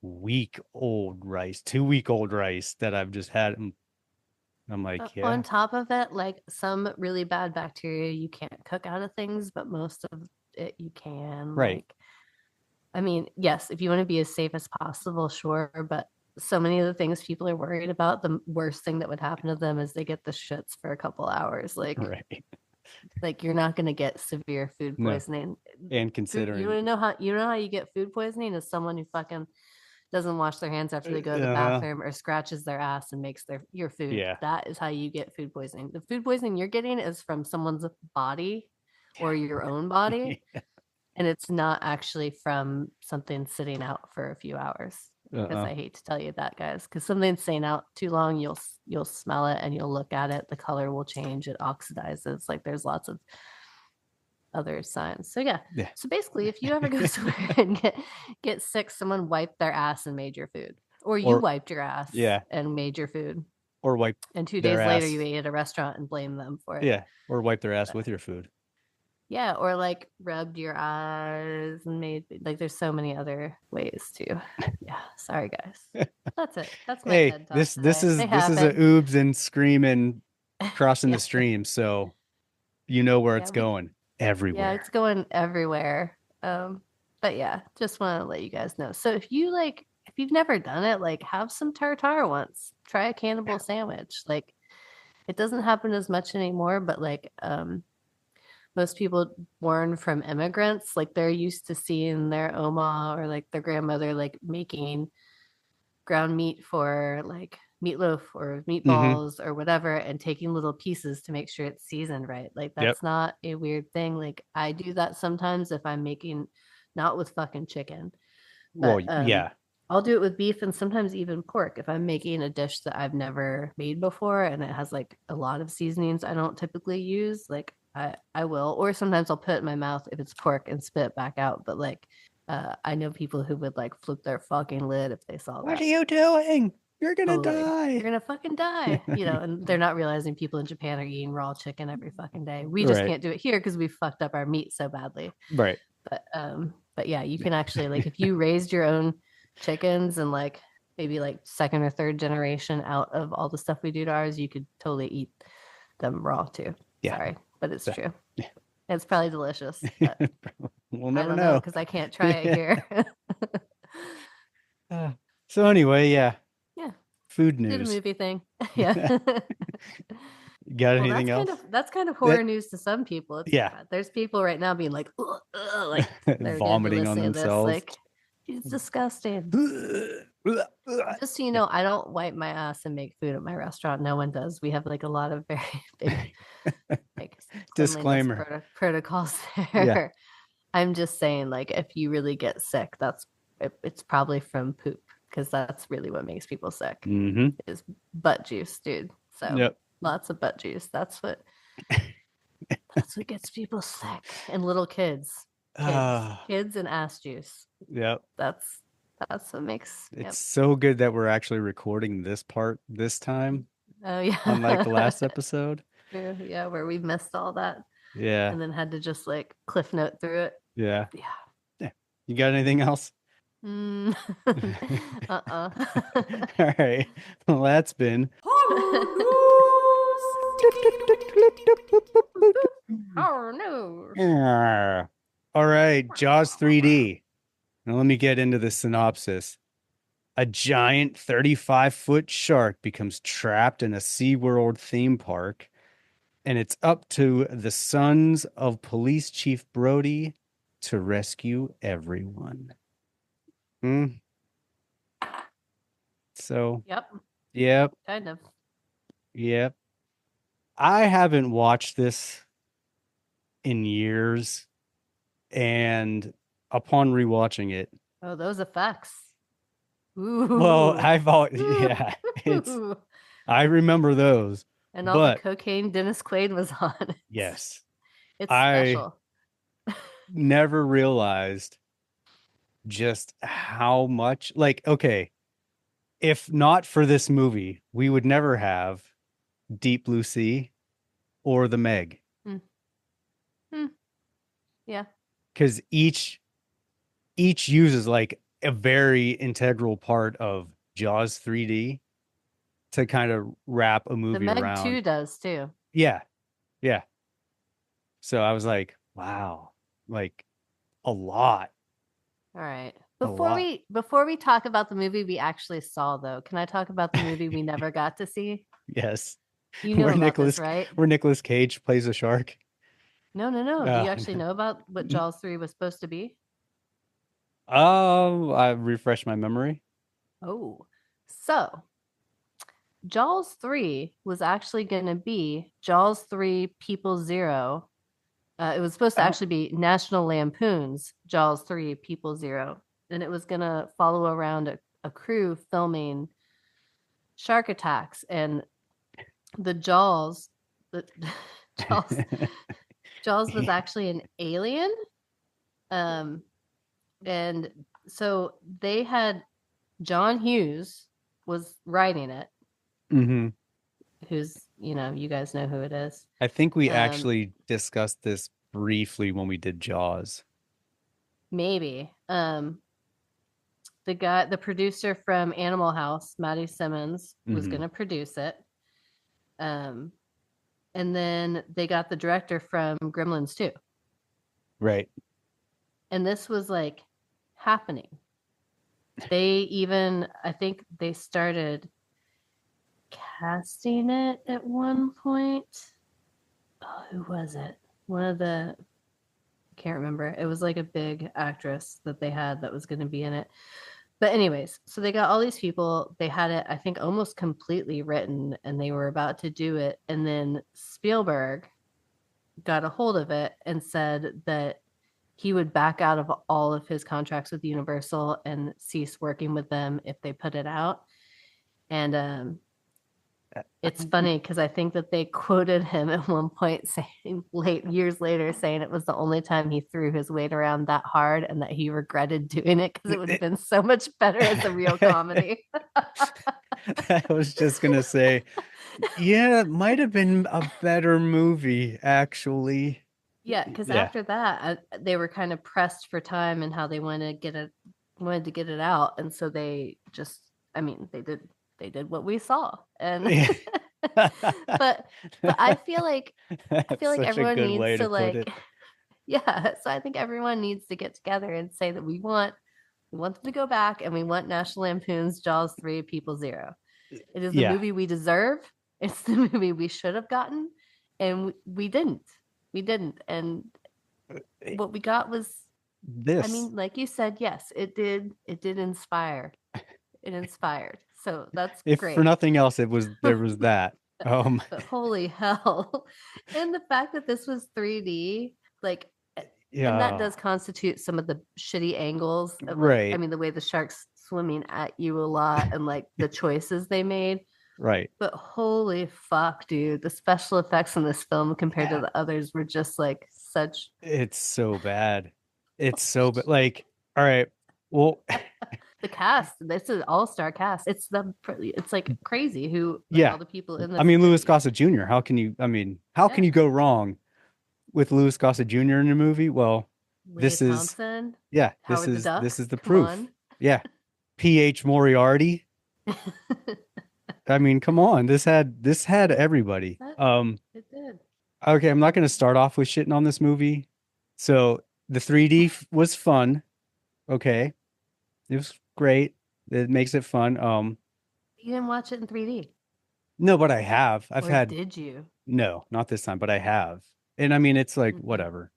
Speaker 6: week old rice, 2 week old rice that I've just had. And I'm like,
Speaker 7: On
Speaker 6: yeah,
Speaker 7: top of it, like some really bad bacteria you can't cook out of things, but most of it you can.
Speaker 6: right.
Speaker 7: Like, I mean, yes, if you want to be as safe as possible, sure, but so many of the things people are worried about, the worst thing that would happen to them is they get the shits for a couple hours.
Speaker 6: Right.
Speaker 7: Like you're not going to get severe food
Speaker 6: No.
Speaker 7: poisoning.
Speaker 6: And
Speaker 7: You
Speaker 6: considering,
Speaker 7: want to know how you get food poisoning is someone who fucking doesn't wash their hands after they go to the
Speaker 6: uh-huh.
Speaker 7: bathroom or scratches their ass and makes your food.
Speaker 6: Yeah.
Speaker 7: That is how you get food poisoning. The food poisoning you're getting is from someone's body or your own body, and it's not actually from something sitting out for a few hours. Because
Speaker 6: Uh-uh.
Speaker 7: I hate to tell you that, guys, because something's staying out too long, you'll smell it and you'll look at it. The color will change. It oxidizes. Like there's lots of other signs. So yeah.
Speaker 6: Yeah.
Speaker 7: So basically, if you ever go somewhere and get sick, someone wiped their ass and made your food, or you
Speaker 6: Or
Speaker 7: wiped your ass
Speaker 6: yeah.
Speaker 7: and made your food,
Speaker 6: Or wipe
Speaker 7: and 2 days
Speaker 6: their
Speaker 7: later you
Speaker 6: ass.
Speaker 7: ate at a restaurant and blame them for it.
Speaker 6: Yeah. Or wipe their ass with your food.
Speaker 7: Yeah, or like rubbed your eyes and made like there's so many other ways too. Yeah, sorry guys. That's it. That's my
Speaker 6: Hey,
Speaker 7: TED talk
Speaker 6: this
Speaker 7: today. They
Speaker 6: this is a
Speaker 7: happen.
Speaker 6: oobs and screaming crossing
Speaker 7: Yeah,
Speaker 6: the stream, so you know where
Speaker 7: yeah,
Speaker 6: it's going
Speaker 7: yeah,
Speaker 6: everywhere.
Speaker 7: it's going everywhere. But yeah, just want to let you guys know. So if you've never done it, like have some tartare once. Try a cannibal sandwich. Like it doesn't happen as much anymore, but like most people born from immigrants, like they're used to seeing their oma or like their grandmother like making ground meat for like meatloaf or
Speaker 6: Mm-hmm.
Speaker 7: meatballs or whatever and taking little pieces to make sure it's seasoned right. Like
Speaker 6: Yep.
Speaker 7: that's not a weird thing. Like I do that sometimes if I'm making not with fucking chicken,
Speaker 6: Well,
Speaker 7: but
Speaker 6: yeah.
Speaker 7: I'll do it with beef and sometimes even pork if I'm making a dish that I've never made before and it has like a lot of seasonings I don't typically use. Like I will, or sometimes I'll put it in my mouth if it's pork and spit it back out. But like I know people who would like flip their fucking lid if they saw
Speaker 6: What
Speaker 7: that.
Speaker 6: are you doing? You're gonna
Speaker 7: Totally. You're
Speaker 6: die.
Speaker 7: gonna fucking die, and they're not realizing people in Japan are eating raw chicken every fucking day. We just
Speaker 6: Right.
Speaker 7: can't do it here because we fucked up our meat so badly.
Speaker 6: Right.
Speaker 7: But yeah, you can actually like if you raised your own chickens and like maybe like second or third generation out of all the stuff we do to ours, you could totally eat them raw too.
Speaker 6: Yeah.
Speaker 7: Sorry, but it's
Speaker 6: So-
Speaker 7: true. It's probably delicious. But
Speaker 6: We'll
Speaker 7: I
Speaker 6: never
Speaker 7: don't know
Speaker 6: know.
Speaker 7: because I can't try it here.
Speaker 6: So anyway, yeah.
Speaker 7: Yeah.
Speaker 6: Food
Speaker 7: Did a
Speaker 6: news.
Speaker 7: movie thing. Yeah.
Speaker 6: Got
Speaker 7: Well,
Speaker 6: anything else?
Speaker 7: that's kind of horror news to some people. It's
Speaker 6: Yeah.
Speaker 7: bad. There's people right now being like, ugh, ugh, like they're
Speaker 6: Vomiting
Speaker 7: gonna
Speaker 6: on
Speaker 7: be listening to this.
Speaker 6: themselves.
Speaker 7: Like, it's disgusting. Just so you know, I don't wipe my ass and make food at my restaurant. No one does. We have like a lot of very big like
Speaker 6: Disclaimer.
Speaker 7: protocols there.
Speaker 6: Yeah.
Speaker 7: I'm just saying, like, if you really get sick, it's probably from poop because that's really what makes people sick
Speaker 6: Mm-hmm.
Speaker 7: is butt juice, dude. So
Speaker 6: Yep.
Speaker 7: lots of butt juice. That's what gets people sick. And little kids. Kids and ass juice.
Speaker 6: Yep.
Speaker 7: That's what makes
Speaker 6: It's so good that we're actually recording this part this time,
Speaker 7: Oh yeah.
Speaker 6: unlike the last episode.
Speaker 7: Yeah, where we missed all that
Speaker 6: Yeah.
Speaker 7: and then had to just like cliff note through it.
Speaker 6: Yeah.
Speaker 7: Yeah.
Speaker 6: You got anything else?
Speaker 7: Uh-uh.
Speaker 6: All right. Well, that's been
Speaker 7: Oh no.
Speaker 6: All right, Jaws 3D. Now let me get into the synopsis. A giant 35-foot shark becomes trapped in a SeaWorld theme park, and it's up to the sons of Police Chief Brody to rescue everyone. So,
Speaker 7: Yep. Kind of.
Speaker 6: Yep. I haven't watched this in years, and upon rewatching it,
Speaker 7: Oh, those effects. Ooh.
Speaker 6: well, I remember those.
Speaker 7: And all the cocaine Dennis Quaid was on.
Speaker 6: Yes.
Speaker 7: It's special.
Speaker 6: Never realized just how much, like, okay, if not for this movie, we would never have Deep Blue Sea or The Meg.
Speaker 7: Yeah.
Speaker 6: Because each uses like a very integral part of Jaws 3D to kind of wrap a movie
Speaker 7: The Meg
Speaker 6: around.
Speaker 7: 2 does too.
Speaker 6: Yeah. Yeah. So I was like, wow, like a lot.
Speaker 7: All right. Before we talk about the movie we actually saw though, can I talk about the movie we never got to see?
Speaker 6: Yes.
Speaker 7: You know about this, right?
Speaker 6: Where Nicolas Cage plays a shark.
Speaker 7: No. Do you actually know about what Jaws 3 was supposed to be?
Speaker 6: Oh, I refreshed my memory.
Speaker 7: Oh. So, Jaws 3 was actually going to be Jaws 3 People Zero. It was supposed to actually be National Lampoon's Jaws 3 People Zero. And it was going to follow around a crew filming shark attacks. And the Jaws was actually an alien. And so they had John Hughes was writing it.
Speaker 6: Mm-hmm.
Speaker 7: Who's, you guys know who it is.
Speaker 6: I think we actually discussed this briefly when we did Jaws.
Speaker 7: Maybe. The producer from Animal House, Maddie Simmons, was going to produce it. And then they got the director from Gremlins 2.
Speaker 6: Right.
Speaker 7: And this was like happening. They even, I think they started casting it at one point. Oh, who was it? One of the, I can't remember. It was like a big actress that they had that was going to be in it. But anyways, so they got all these people. They had it, I think, almost completely written, and they were about to do it. And then Spielberg got a hold of it and said that he would back out of all of his contracts with Universal and cease working with them if they put it out. And it's funny because I think that they quoted him at one point saying years later saying it was the only time he threw his weight around that hard and that he regretted doing it because it would have been so much better as a real comedy.
Speaker 6: I was just gonna say, yeah, it might have been a better movie, actually.
Speaker 7: Yeah, because
Speaker 6: Yeah.
Speaker 7: after that, they were kind of pressed for time and how they wanted to get it out, and so they just, I mean, they did what we saw, and but I feel like
Speaker 6: That's such a
Speaker 7: everyone
Speaker 6: good
Speaker 7: needs
Speaker 6: way
Speaker 7: to
Speaker 6: to put it.
Speaker 7: yeah. So I think everyone needs to get together and say that we want them to go back, and we want National Lampoon's Jaws 3 People Zero. It is the
Speaker 6: Yeah.
Speaker 7: movie we deserve. It's the movie we should have gotten, and we didn't. We didn't. And what we got was,
Speaker 6: This.
Speaker 7: I mean, like you said, yes, it did inspire. It inspired. So that's
Speaker 6: if
Speaker 7: great.
Speaker 6: for nothing else, there was that.
Speaker 7: But holy hell. And the fact that this was 3D, like,
Speaker 6: Yeah.
Speaker 7: and that does constitute some of the shitty angles of, like,
Speaker 6: Right.
Speaker 7: I mean, the way the shark's swimming at you a lot and like the choices they made.
Speaker 6: Right.
Speaker 7: But holy fuck, dude, the special effects in this film compared to the others were just like such.
Speaker 6: It's so bad. It's so bad. Like, all right, well,
Speaker 7: The cast, this is an all-star cast. It's like crazy who, like,
Speaker 6: yeah.
Speaker 7: all the people in this.
Speaker 6: I mean, Louis Gossett Jr. How can you go wrong with Louis Gossett Jr. in a movie? Well, this
Speaker 7: Thompson,
Speaker 6: is
Speaker 7: Howard the Duck.
Speaker 6: this is the
Speaker 7: Come
Speaker 6: proof.
Speaker 7: on.
Speaker 6: Yeah. P.H. Moriarty. I mean, come on. This had everybody.
Speaker 7: It did.
Speaker 6: Okay, I'm not going to start off with shitting on this movie. So the 3D was fun. Okay. It was great. It makes it fun.
Speaker 7: You didn't watch it in 3D.
Speaker 6: No, but I have.
Speaker 7: Did you?
Speaker 6: No, not this time, but I have. And I mean, it's like, whatever.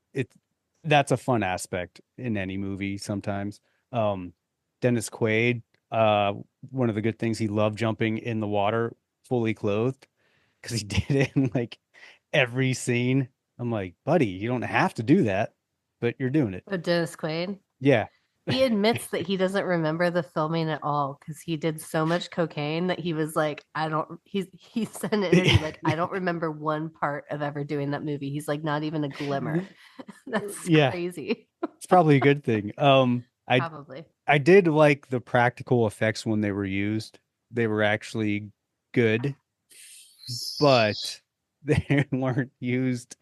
Speaker 6: That's a fun aspect in any movie sometimes. Dennis Quaid, one of the good things, he loved jumping in the water fully clothed because he did it in like every scene. I'm like, buddy, you don't have to do that, but you're doing it.
Speaker 7: Oh, Dennis Quaid?
Speaker 6: Yeah.
Speaker 7: He admits that he doesn't remember the filming at all because he did so much cocaine that he was like, he said in an interview, like, I don't remember one part of ever doing that movie. He's like, not even a glimmer. That's crazy.
Speaker 6: It's probably a good thing.
Speaker 7: Probably.
Speaker 6: I did like the practical effects when they were used. They were actually good, but they weren't used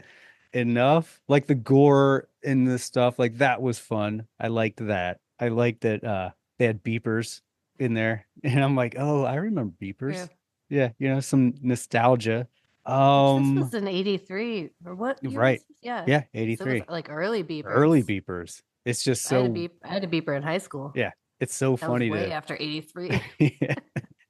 Speaker 6: enough. Like the gore and the stuff, like that was fun. I liked that. I liked that they had beepers in there. And I'm like, oh, I remember beepers. Yeah, some nostalgia.
Speaker 7: This was in 83 or what?
Speaker 6: Right.
Speaker 7: Yeah,
Speaker 6: 83.
Speaker 7: So it was like early beepers.
Speaker 6: It's just so
Speaker 7: I had a beeper in high school.
Speaker 6: Yeah, it's so
Speaker 7: that
Speaker 6: funny
Speaker 7: was way after 83.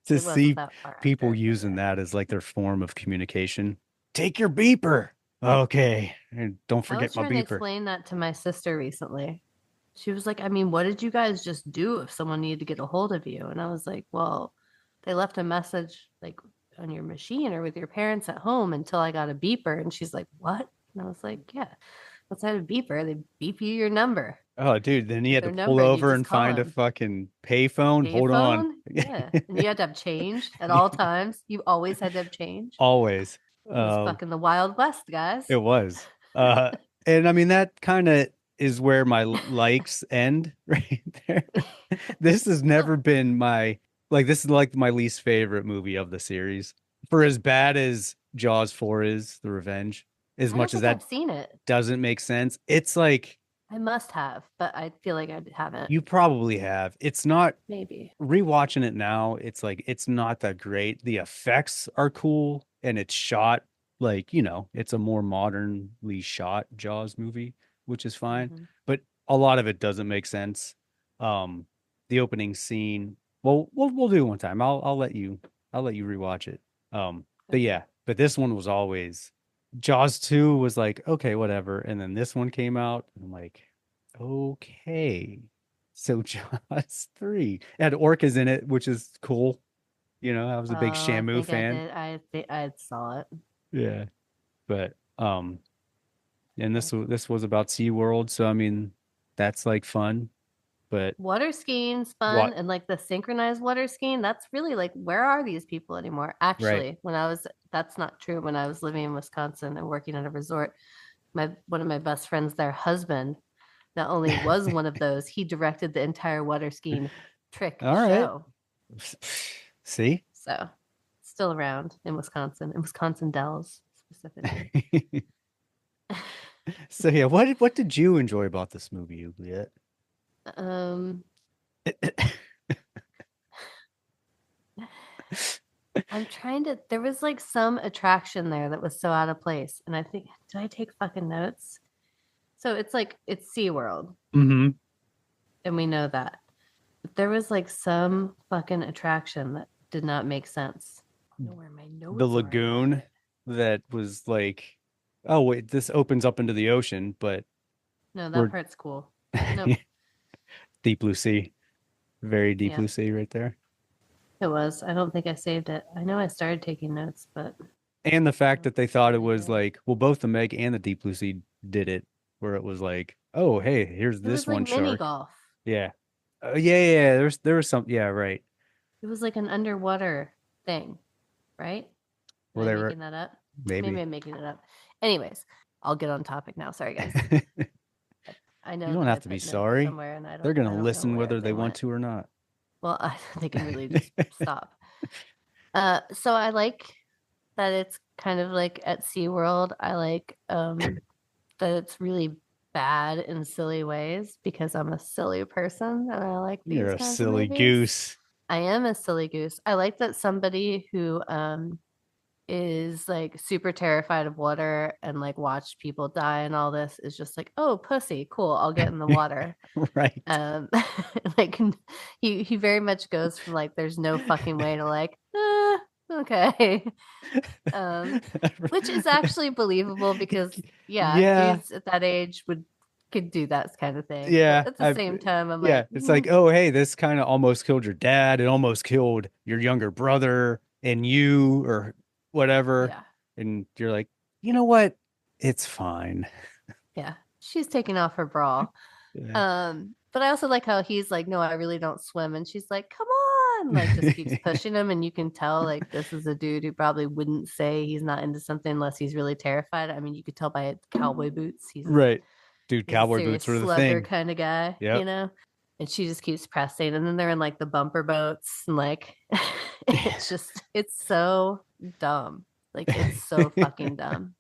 Speaker 6: to see people using that as like their form of communication. Take your beeper. Okay, and don't forget my
Speaker 7: I was trying
Speaker 6: beeper.
Speaker 7: to explain that to my sister recently. She was like, I mean, what did you guys just do if someone needed to get a hold of you? And I was like, well, they left a message like on your machine or with your parents at home until I got a beeper. And she's like, what? And I was like, yeah, once I had a beeper, they beep you your number.
Speaker 6: Oh, dude, then you had to pull over and find a fucking payphone. Hold on.
Speaker 7: Yeah. And you had to have change at all times. You always had to have change.
Speaker 6: Always.
Speaker 7: It was fucking the Wild West, guys.
Speaker 6: It was. And I mean, that kind of is where my likes end right there. This has never been this is like my least favorite movie of the series. For as bad as Jaws 4 is, The Revenge, as much as that
Speaker 7: I've seen it.
Speaker 6: Doesn't make sense. It's like,
Speaker 7: I must have, but I feel like I haven't.
Speaker 6: You probably have. It's not,
Speaker 7: maybe
Speaker 6: rewatching it now, it's like, it's not that great. The effects are cool and it's shot like, it's a more modernly shot Jaws movie, which is fine. But a lot of it doesn't make sense. the opening scene. Well, we'll do it one time. I'll let you rewatch it. But yeah, but this one was always Jaws 2 was like, okay, whatever. And then this one came out, and I'm like, okay. So Jaws 3 it had orcas in it, which is cool. I was a big
Speaker 7: I
Speaker 6: Shamu
Speaker 7: think I
Speaker 6: fan.
Speaker 7: did. I think I saw it.
Speaker 6: Yeah. But and this was about SeaWorld, so I mean that's like fun. But
Speaker 7: Water skiing's fun,
Speaker 6: what
Speaker 7: and like the synchronized water skiing, that's really like, where are these people anymore?
Speaker 6: right.
Speaker 7: Actually, that's not true. When I was living in Wisconsin and working at a resort, one of my best friends, their husband, not only was one of those, he directed the entire water skiing trick
Speaker 6: All right.
Speaker 7: show.
Speaker 6: See?
Speaker 7: So, still around in Wisconsin Dells specifically.
Speaker 6: So yeah, what did you enjoy about this movie, Oobliette?
Speaker 7: Um, I'm trying to. There was like some attraction there that was so out of place, and I think, did I take fucking notes? So it's SeaWorld,
Speaker 6: Mm-hmm.
Speaker 7: and we know that. But there was like some fucking attraction that did not make sense. I don't know where my notes
Speaker 6: The
Speaker 7: are.
Speaker 6: lagoon that was like, oh wait, this opens up into the ocean, but
Speaker 7: No,
Speaker 6: we're
Speaker 7: that part's cool. Nope.
Speaker 6: deep blue sea, very deep
Speaker 7: Yeah.
Speaker 6: blue sea right there.
Speaker 7: It was. I don't think I saved it. I know I started taking notes, but
Speaker 6: And the fact that they thought it
Speaker 7: Yeah.
Speaker 6: was like, well, both the Meg and the Deep Blue Sea did it, where it was like, oh, hey, here's
Speaker 7: it
Speaker 6: this
Speaker 7: was like
Speaker 6: one
Speaker 7: mini
Speaker 6: shark.
Speaker 7: golf.
Speaker 6: Yeah. Yeah. There was some. Yeah, right.
Speaker 7: It was like an underwater thing, right?
Speaker 6: Well,
Speaker 7: Am I
Speaker 6: they were
Speaker 7: making that up?
Speaker 6: maybe.
Speaker 7: Maybe I'm making it up. Anyways, I'll get on topic now. Sorry, guys. I know
Speaker 6: You don't
Speaker 7: that
Speaker 6: have
Speaker 7: I
Speaker 6: to be
Speaker 7: put notes
Speaker 6: sorry.
Speaker 7: somewhere, and
Speaker 6: They're
Speaker 7: I
Speaker 6: gonna
Speaker 7: don't know
Speaker 6: listen
Speaker 7: where
Speaker 6: whether they want
Speaker 7: went.
Speaker 6: to or not.
Speaker 7: Well, they can really just stop. So I like that it's kind of like at SeaWorld. I like that it's really bad in silly ways because I'm a silly person and I like
Speaker 6: You're
Speaker 7: these
Speaker 6: a
Speaker 7: kinds of
Speaker 6: silly
Speaker 7: movies.
Speaker 6: goose.
Speaker 7: I am a silly goose. I like that somebody who is like super terrified of water and like watched people die and all this is just like, oh, pussy, cool, I'll get in the water.
Speaker 6: Right.
Speaker 7: Like he very much goes from like there's no fucking way to like, okay. Which is actually believable because yeah,
Speaker 6: Yeah.
Speaker 7: dudes at that age could do that kind of thing.
Speaker 6: Yeah.
Speaker 7: But at the same time, I'm
Speaker 6: Yeah.
Speaker 7: like,
Speaker 6: It's like, oh, hey, this kind of almost killed your dad. It almost killed your younger brother and you or whatever.
Speaker 7: yeah,
Speaker 6: And you're like, you know what? It's fine.
Speaker 7: yeah. She's taking off her bra.
Speaker 6: Yeah.
Speaker 7: But I also like how he's like, no, I really don't swim. And she's like, come on, like just keeps pushing him. And you can tell like this is a dude who probably wouldn't say he's not into something unless he's really terrified. I mean, you could tell by cowboy boots.
Speaker 6: Right. Dude,
Speaker 7: He's a
Speaker 6: cowboy
Speaker 7: serious
Speaker 6: boots were the
Speaker 7: slugger
Speaker 6: thing.
Speaker 7: kind of guy,
Speaker 6: Yep.
Speaker 7: you know? And she just keeps pressing. And then they're in like the bumper boats and like it's so dumb. Like it's so fucking dumb.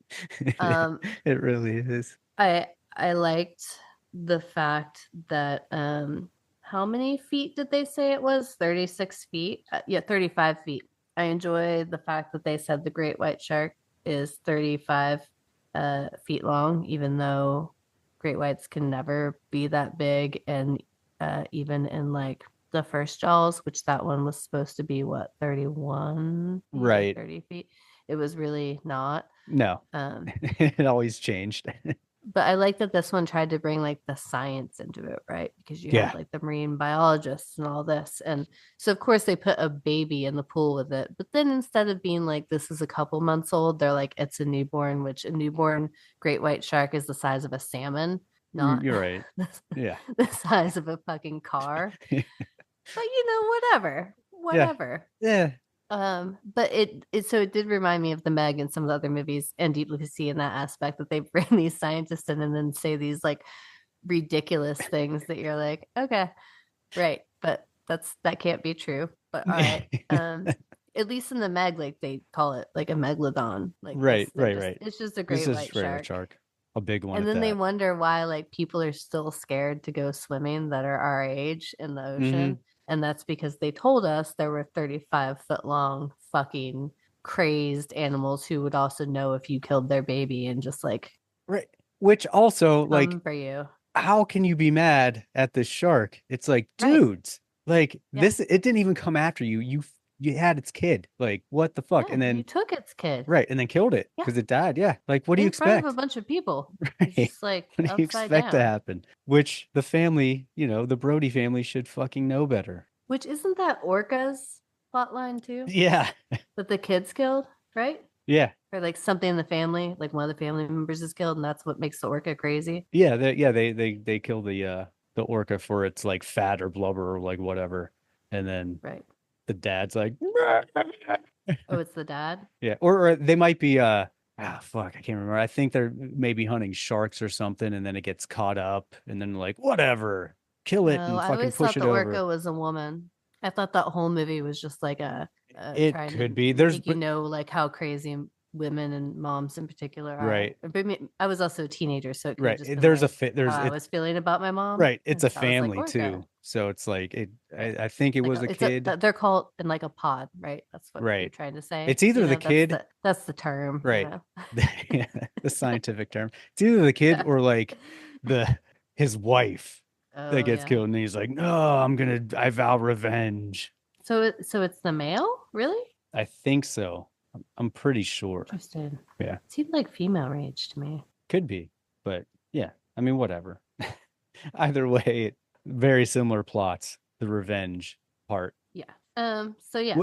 Speaker 6: It really is.
Speaker 7: I liked the fact that how many feet did they say it was? 36 feet? Yeah, 35 feet. I enjoy the fact that they said the great white shark is 35 feet long, even though great whites can never be that big. And even in like the first Jaws, which that one was supposed to be what, 31 feet,
Speaker 6: Right.
Speaker 7: 30 feet, it was really not.
Speaker 6: No. It always changed.
Speaker 7: But I like that this one tried to bring like the science into it, right? Because you
Speaker 6: Yeah.
Speaker 7: had like the marine biologists and all this. And so, of course, they put a baby in the pool with it. But then instead of being like, this is a couple months old, they're like, it's a newborn, which a newborn great white shark is the size of a salmon, not
Speaker 6: You're right. Yeah.
Speaker 7: the size of a fucking car. But, whatever.
Speaker 6: Yeah.
Speaker 7: But it did remind me of the Meg and some of the other movies and Deep Blue Sea in that aspect that they bring these scientists in and then say these like ridiculous things that you're like, okay, right, but that can't be true. But all right, at least in the Meg, like they call it like a megalodon, like
Speaker 6: Right.
Speaker 7: It's just a
Speaker 6: This
Speaker 7: great
Speaker 6: is
Speaker 7: white
Speaker 6: great white
Speaker 7: shark.
Speaker 6: a big one.
Speaker 7: And
Speaker 6: at
Speaker 7: then they
Speaker 6: that.
Speaker 7: wonder why like people are still scared to go swimming that are our age in the ocean. And that's because they told us there were 35-foot long fucking crazed animals who would also know if you killed their baby and just like
Speaker 6: Right. Which also
Speaker 7: come
Speaker 6: like
Speaker 7: for you.
Speaker 6: how can you be mad at the shark? It's like,
Speaker 7: Right.
Speaker 6: dudes, like
Speaker 7: Yeah.
Speaker 6: this, it didn't even come after you. You had its kid. Like, what the fuck?
Speaker 7: Yeah,
Speaker 6: And
Speaker 7: you
Speaker 6: then
Speaker 7: took its kid
Speaker 6: right, and then killed it
Speaker 7: Yeah.
Speaker 6: because it died. Yeah. Like, what do you
Speaker 7: in front of
Speaker 6: expect?
Speaker 7: a bunch of people.
Speaker 6: Right.
Speaker 7: It's just like
Speaker 6: What do you
Speaker 7: upside
Speaker 6: expect to
Speaker 7: down.
Speaker 6: happen? Which the family, the Brody family should fucking know better.
Speaker 7: Which isn't that Orca's plotline too?
Speaker 6: Yeah.
Speaker 7: That the kid's killed, right?
Speaker 6: Yeah.
Speaker 7: Or like something in the family, like one of the family members is killed, and that's what makes the orca crazy.
Speaker 6: Yeah. They kill the orca for its like fat or blubber or like whatever. And then
Speaker 7: Right.
Speaker 6: the dad's like,
Speaker 7: Oh, it's the dad?
Speaker 6: yeah. Or they might be fuck, I can't remember. I think they're maybe hunting sharks or something, and then it gets caught up, and then like, whatever, kill it
Speaker 7: Oh,
Speaker 6: and
Speaker 7: I
Speaker 6: fucking
Speaker 7: always
Speaker 6: push
Speaker 7: thought
Speaker 6: it
Speaker 7: the
Speaker 6: over.
Speaker 7: orca was a woman. I thought that whole movie was just like a
Speaker 6: It
Speaker 7: trying
Speaker 6: could
Speaker 7: to
Speaker 6: be. There's
Speaker 7: make like how crazy women and moms in particular are.
Speaker 6: right.
Speaker 7: But I was also a teenager, so it could have
Speaker 6: Right.
Speaker 7: just been
Speaker 6: There's a
Speaker 7: like
Speaker 6: fit.
Speaker 7: how I was feeling about my mom.
Speaker 6: Right. It's a
Speaker 7: And so I was like,
Speaker 6: family
Speaker 7: orca.
Speaker 6: too. So it's like it.
Speaker 7: Right.
Speaker 6: I think it
Speaker 7: Like
Speaker 6: was a
Speaker 7: it's
Speaker 6: kid.
Speaker 7: they're called in like a pod, right? That's what you're
Speaker 6: Right.
Speaker 7: trying to say.
Speaker 6: It's either the kid.
Speaker 7: That's the term.
Speaker 6: Right.
Speaker 7: Yeah.
Speaker 6: The scientific term. It's either the kid
Speaker 7: Yeah.
Speaker 6: or like his wife
Speaker 7: Oh,
Speaker 6: that gets
Speaker 7: yeah.
Speaker 6: killed, and he's like, no, I vow revenge.
Speaker 7: So it's the male, really?
Speaker 6: I think so. I'm pretty sure.
Speaker 7: Interesting.
Speaker 6: Yeah.
Speaker 7: It seemed like female rage to me.
Speaker 6: Could be, but yeah, I mean, whatever. Either way, very similar plots. The revenge part,
Speaker 7: Yeah. So yeah.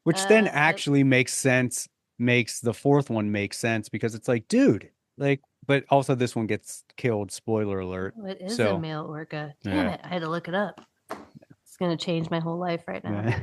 Speaker 6: which then
Speaker 7: it-
Speaker 6: actually makes sense. Makes the fourth one make sense because it's like, dude, like, but also this one gets killed. Spoiler alert.
Speaker 7: Oh, it is
Speaker 6: So-
Speaker 7: a male orca. Damn
Speaker 6: Yeah.
Speaker 7: it! I had to look it up. It's gonna change my whole life right now.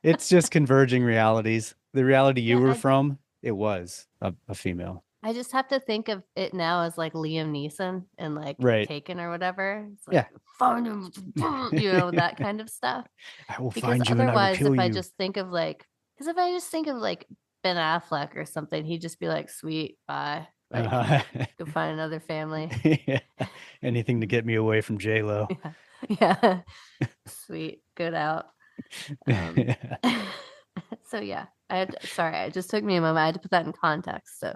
Speaker 6: It's just converging realities. The reality you
Speaker 7: Yeah,
Speaker 6: were from, it was a female.
Speaker 7: I just have to think of it now as like Liam Neeson and like
Speaker 6: Right.
Speaker 7: Taken or whatever. It's like,
Speaker 6: Yeah.
Speaker 7: find him, that kind of stuff.
Speaker 6: I will
Speaker 7: Because
Speaker 6: find you and I will
Speaker 7: otherwise,
Speaker 6: kill
Speaker 7: if I
Speaker 6: you.
Speaker 7: just think of like, because if I just think of like Ben Affleck or something, he'd just be like, "Sweet, bye, like, go find another family."
Speaker 6: Yeah. Anything to get me away from J-Lo.
Speaker 7: Yeah, sweet, good out. So yeah, sorry, it just took me a moment. I had to put that in context. So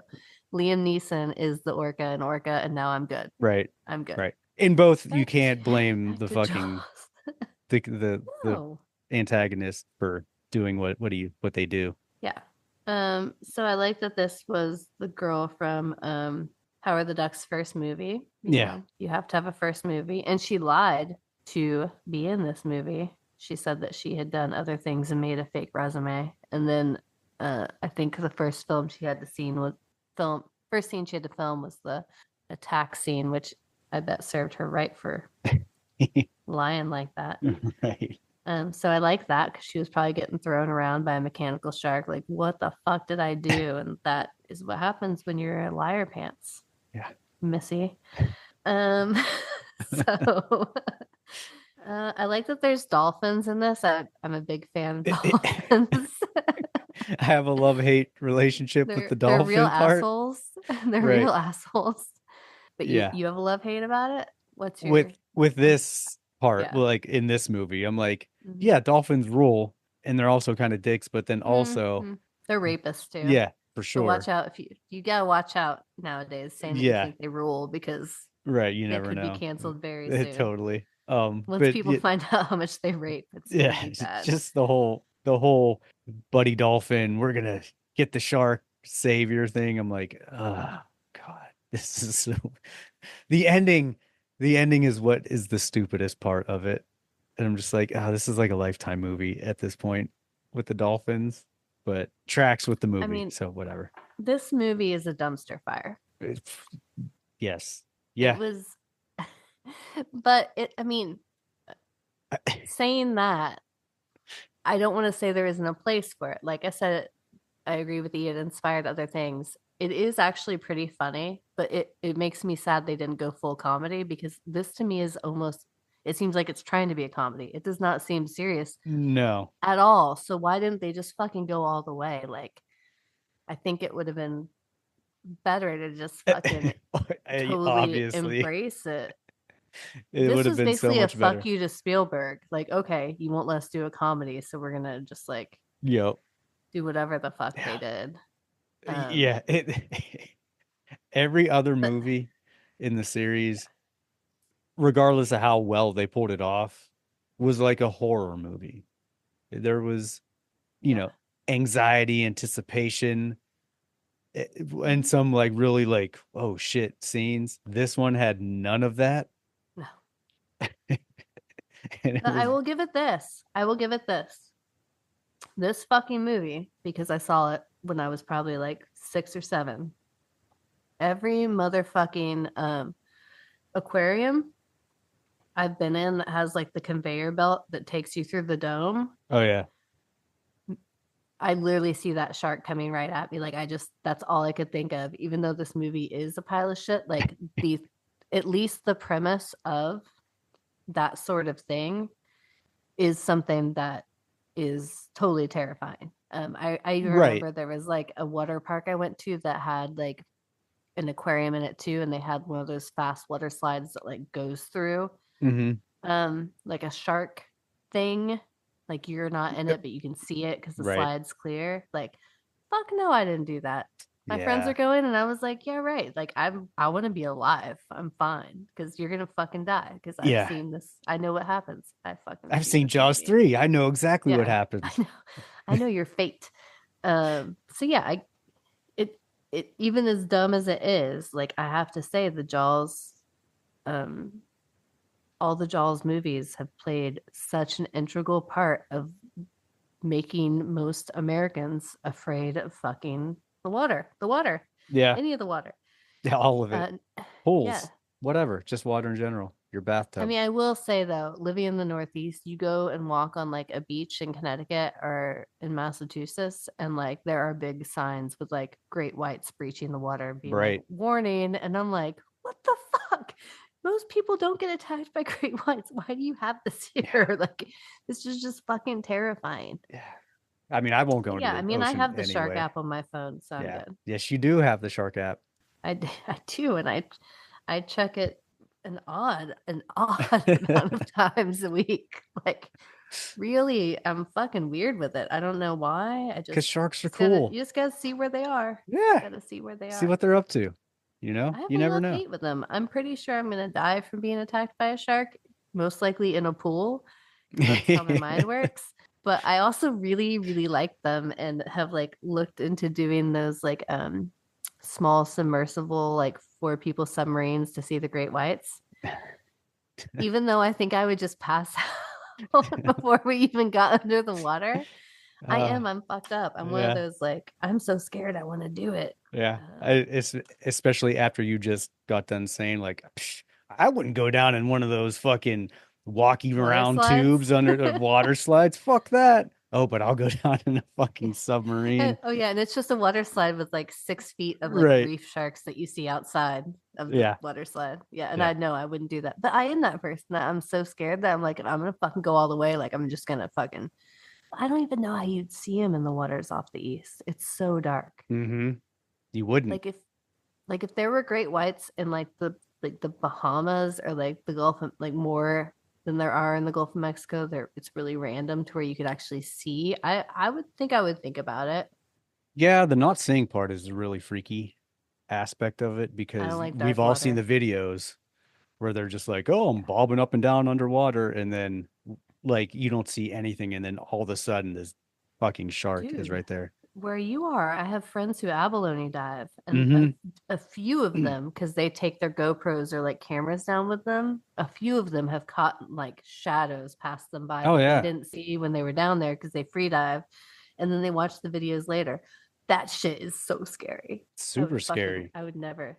Speaker 7: Liam Neeson is the orca and now I'm good.
Speaker 6: Right.
Speaker 7: I'm good.
Speaker 6: Right. In both, you
Speaker 7: That's-
Speaker 6: can't blame the
Speaker 7: Good
Speaker 6: fucking
Speaker 7: job.
Speaker 6: the
Speaker 7: No.
Speaker 6: antagonist for doing what they do.
Speaker 7: Yeah. So I like that this was the girl from Howard the Duck's first movie.
Speaker 6: Yeah.
Speaker 7: You have to have a first movie. And she lied to be in this movie. She said that she had done other things and made a fake resume. And then I think the first scene she had to film was the attack scene, which I bet served her right for lying like that.
Speaker 6: Right.
Speaker 7: So I like that because she was probably getting thrown around by a mechanical shark. Like, what the fuck did I do? And that is what happens when you're a liar pants.
Speaker 6: Yeah.
Speaker 7: Missy. So I like that there's dolphins in this. I'm a big fan of dolphins.
Speaker 6: I have a love-hate relationship with the dolphin
Speaker 7: they're real
Speaker 6: part.
Speaker 7: assholes. They're
Speaker 6: Right.
Speaker 7: real assholes. But
Speaker 6: Yeah.
Speaker 7: you have a love-hate about it? What's your
Speaker 6: With this part,
Speaker 7: Yeah.
Speaker 6: like in this movie, I'm like,
Speaker 7: Mhm.
Speaker 6: yeah, dolphins rule, and they're also kind of dicks, but then also,
Speaker 7: Mhm. They're rapists too.
Speaker 6: yeah, for
Speaker 7: So
Speaker 6: sure.
Speaker 7: watch out if you gotta watch out nowadays saying that
Speaker 6: Yeah.
Speaker 7: you think they rule because
Speaker 6: Right, you
Speaker 7: they
Speaker 6: never
Speaker 7: could
Speaker 6: know.
Speaker 7: be canceled very soon.
Speaker 6: Totally.
Speaker 7: Once
Speaker 6: But
Speaker 7: people
Speaker 6: yeah,
Speaker 7: find out how much they rape, it's
Speaker 6: yeah,
Speaker 7: gonna be bad.
Speaker 6: just the whole buddy dolphin, we're gonna get the shark savior thing. I'm like, oh God, this is so the ending is what is the stupidest part of it. And I'm just like, oh, this is like a Lifetime movie at this point with the dolphins, but tracks with the movie.
Speaker 7: mean-
Speaker 6: So whatever.
Speaker 7: This movie is a dumpster fire.
Speaker 6: Yes. Yeah.
Speaker 7: It was but saying that, I don't want to say there isn't a place for it. Like I said, I agree with you. It inspired other things. It is actually pretty funny, but it makes me sad they didn't go full comedy because this to me is almost, it seems like it's trying to be a comedy. It does not seem serious
Speaker 6: No.
Speaker 7: at all. So why didn't they just fucking go all the way? Like, I think it would have been better to just fucking totally
Speaker 6: Obviously,
Speaker 7: embrace it.
Speaker 6: it
Speaker 7: This
Speaker 6: would have
Speaker 7: was
Speaker 6: been so
Speaker 7: basically a
Speaker 6: much better.
Speaker 7: fuck you to Spielberg. Like, okay, you won't let us do a comedy, so we're gonna just like
Speaker 6: Yep.
Speaker 7: do whatever the fuck
Speaker 6: Yeah.
Speaker 7: they did.
Speaker 6: Yeah. Every other movie in the series, regardless of how well they pulled it off, was like a horror movie. There was, you know, anxiety, anticipation, and some like really like, oh shit scenes. This one had none of that.
Speaker 7: No.
Speaker 6: And it
Speaker 7: But I
Speaker 6: was,
Speaker 7: will give it this. I will give it this. This fucking movie, because I saw it when I was probably like 6 or 7. Every motherfucking aquarium I've been in that has like the conveyor belt that takes you through the dome.
Speaker 6: oh yeah.
Speaker 7: I literally see that shark coming right at me. Like that's all I could think of. Even though this movie is a pile of shit, like at least the premise of that sort of thing is something that is totally terrifying. I even
Speaker 6: Right.
Speaker 7: remember there was like a water park I went to that had like an aquarium in it too, and they had one of those fast water slides that like goes through like a shark thing. Like you're not in it, but you can see it because the
Speaker 6: Right.
Speaker 7: slide's clear. Like, fuck no, I didn't do that. My friends
Speaker 6: Yeah.
Speaker 7: are going, and I was like, yeah, right. Like I want to be alive. I'm fine because you're gonna fucking die. Because I've
Speaker 6: Yeah.
Speaker 7: seen this. I know what happens.
Speaker 6: I've seen
Speaker 7: this
Speaker 6: Jaws
Speaker 7: movie.
Speaker 6: 3. I know exactly what
Speaker 7: Yeah,
Speaker 6: happens.
Speaker 7: I know your fate. So yeah, it even as dumb as it is, like I have to say the Jaws, all the Jaws movies have played such an integral part of making most Americans afraid of fucking the water,
Speaker 6: Yeah.
Speaker 7: any of the water.
Speaker 6: Yeah, all of it.
Speaker 7: Yeah.
Speaker 6: Pools, whatever, just water in general. Your bathtub.
Speaker 7: I mean, I will say though, living in the Northeast, you go and walk on like a beach in Connecticut or in Massachusetts, and like there are big signs with like great whites breaching the water, being
Speaker 6: Right.
Speaker 7: like warning. And I'm like, what the fuck? Most people don't get attacked by great whites. Why do you have this here? Like, this is just fucking terrifying.
Speaker 6: Yeah. I mean, I won't go into
Speaker 7: Yeah,
Speaker 6: the
Speaker 7: I mean, I
Speaker 6: ocean
Speaker 7: have the shark
Speaker 6: anyway.
Speaker 7: app on my phone, so I'm
Speaker 6: Yeah.
Speaker 7: good.
Speaker 6: Yes, you do have the shark app.
Speaker 7: I do, and I check it an odd amount of times a week. Like, really, I'm fucking weird with it. I don't know why. I
Speaker 6: Because
Speaker 7: just
Speaker 6: sharks are
Speaker 7: just gotta-
Speaker 6: cool.
Speaker 7: you just gotta see where they are.
Speaker 6: Yeah.
Speaker 7: Gotta see where they
Speaker 6: See
Speaker 7: are.
Speaker 6: what they're up to. You know,
Speaker 7: I have
Speaker 6: you
Speaker 7: a
Speaker 6: never
Speaker 7: love
Speaker 6: know.
Speaker 7: hate with them. I'm pretty sure I'm gonna die from being attacked by a shark, most likely in a pool. That's how my mind works. But I also really, really like them and have like looked into doing those like small submersible like 4 people submarines to see the great whites. Even though I think I would just pass out before we even got under the water. I'm fucked up. I'm one of
Speaker 6: yeah.
Speaker 7: those like I'm so scared I want to do it.
Speaker 6: Yeah. It's especially after you just got done saying like, "Psh, I wouldn't go down in one of those fucking walking
Speaker 7: Water
Speaker 6: around
Speaker 7: slides.
Speaker 6: tubes under the water slides. Fuck that. Oh, but I'll go down in a fucking submarine.
Speaker 7: Oh yeah, and it's just a water slide with like 6 feet of like
Speaker 6: Right.
Speaker 7: reef sharks that you see outside of the
Speaker 6: Yeah.
Speaker 7: water slide. Yeah, and
Speaker 6: Yeah.
Speaker 7: I know I wouldn't do that, but I am that person that I'm so scared that I'm like, I'm gonna fucking go all the way. Like I'm just gonna fucking. I don't even know how you'd see him in the waters off the east. It's so dark.
Speaker 6: Mm-hmm. You wouldn't.
Speaker 7: Like if there were great whites in like the Bahamas or like the Gulf of, like more than there are in the Gulf of Mexico, there it's really random to where you could actually see. I would think about it.
Speaker 6: Yeah, the not seeing part is a really freaky aspect of it
Speaker 7: I
Speaker 6: because
Speaker 7: don't like
Speaker 6: we've
Speaker 7: dark
Speaker 6: all seen the
Speaker 7: water.
Speaker 6: videos where they're just like, oh, I'm bobbing up and down underwater, and then like you don't see anything, and then all of a sudden this fucking shark is
Speaker 7: Dude,
Speaker 6: right there.
Speaker 7: where you are, I have friends who abalone dive, and
Speaker 6: Mhm.
Speaker 7: a few of them, because they take their GoPros or like cameras down with them, a few of them have caught like shadows pass them by
Speaker 6: Oh
Speaker 7: that
Speaker 6: yeah.
Speaker 7: they didn't see when they were down there because they free dive, and then they watch the videos later. That shit is so scary.
Speaker 6: Super scary.
Speaker 7: I would never.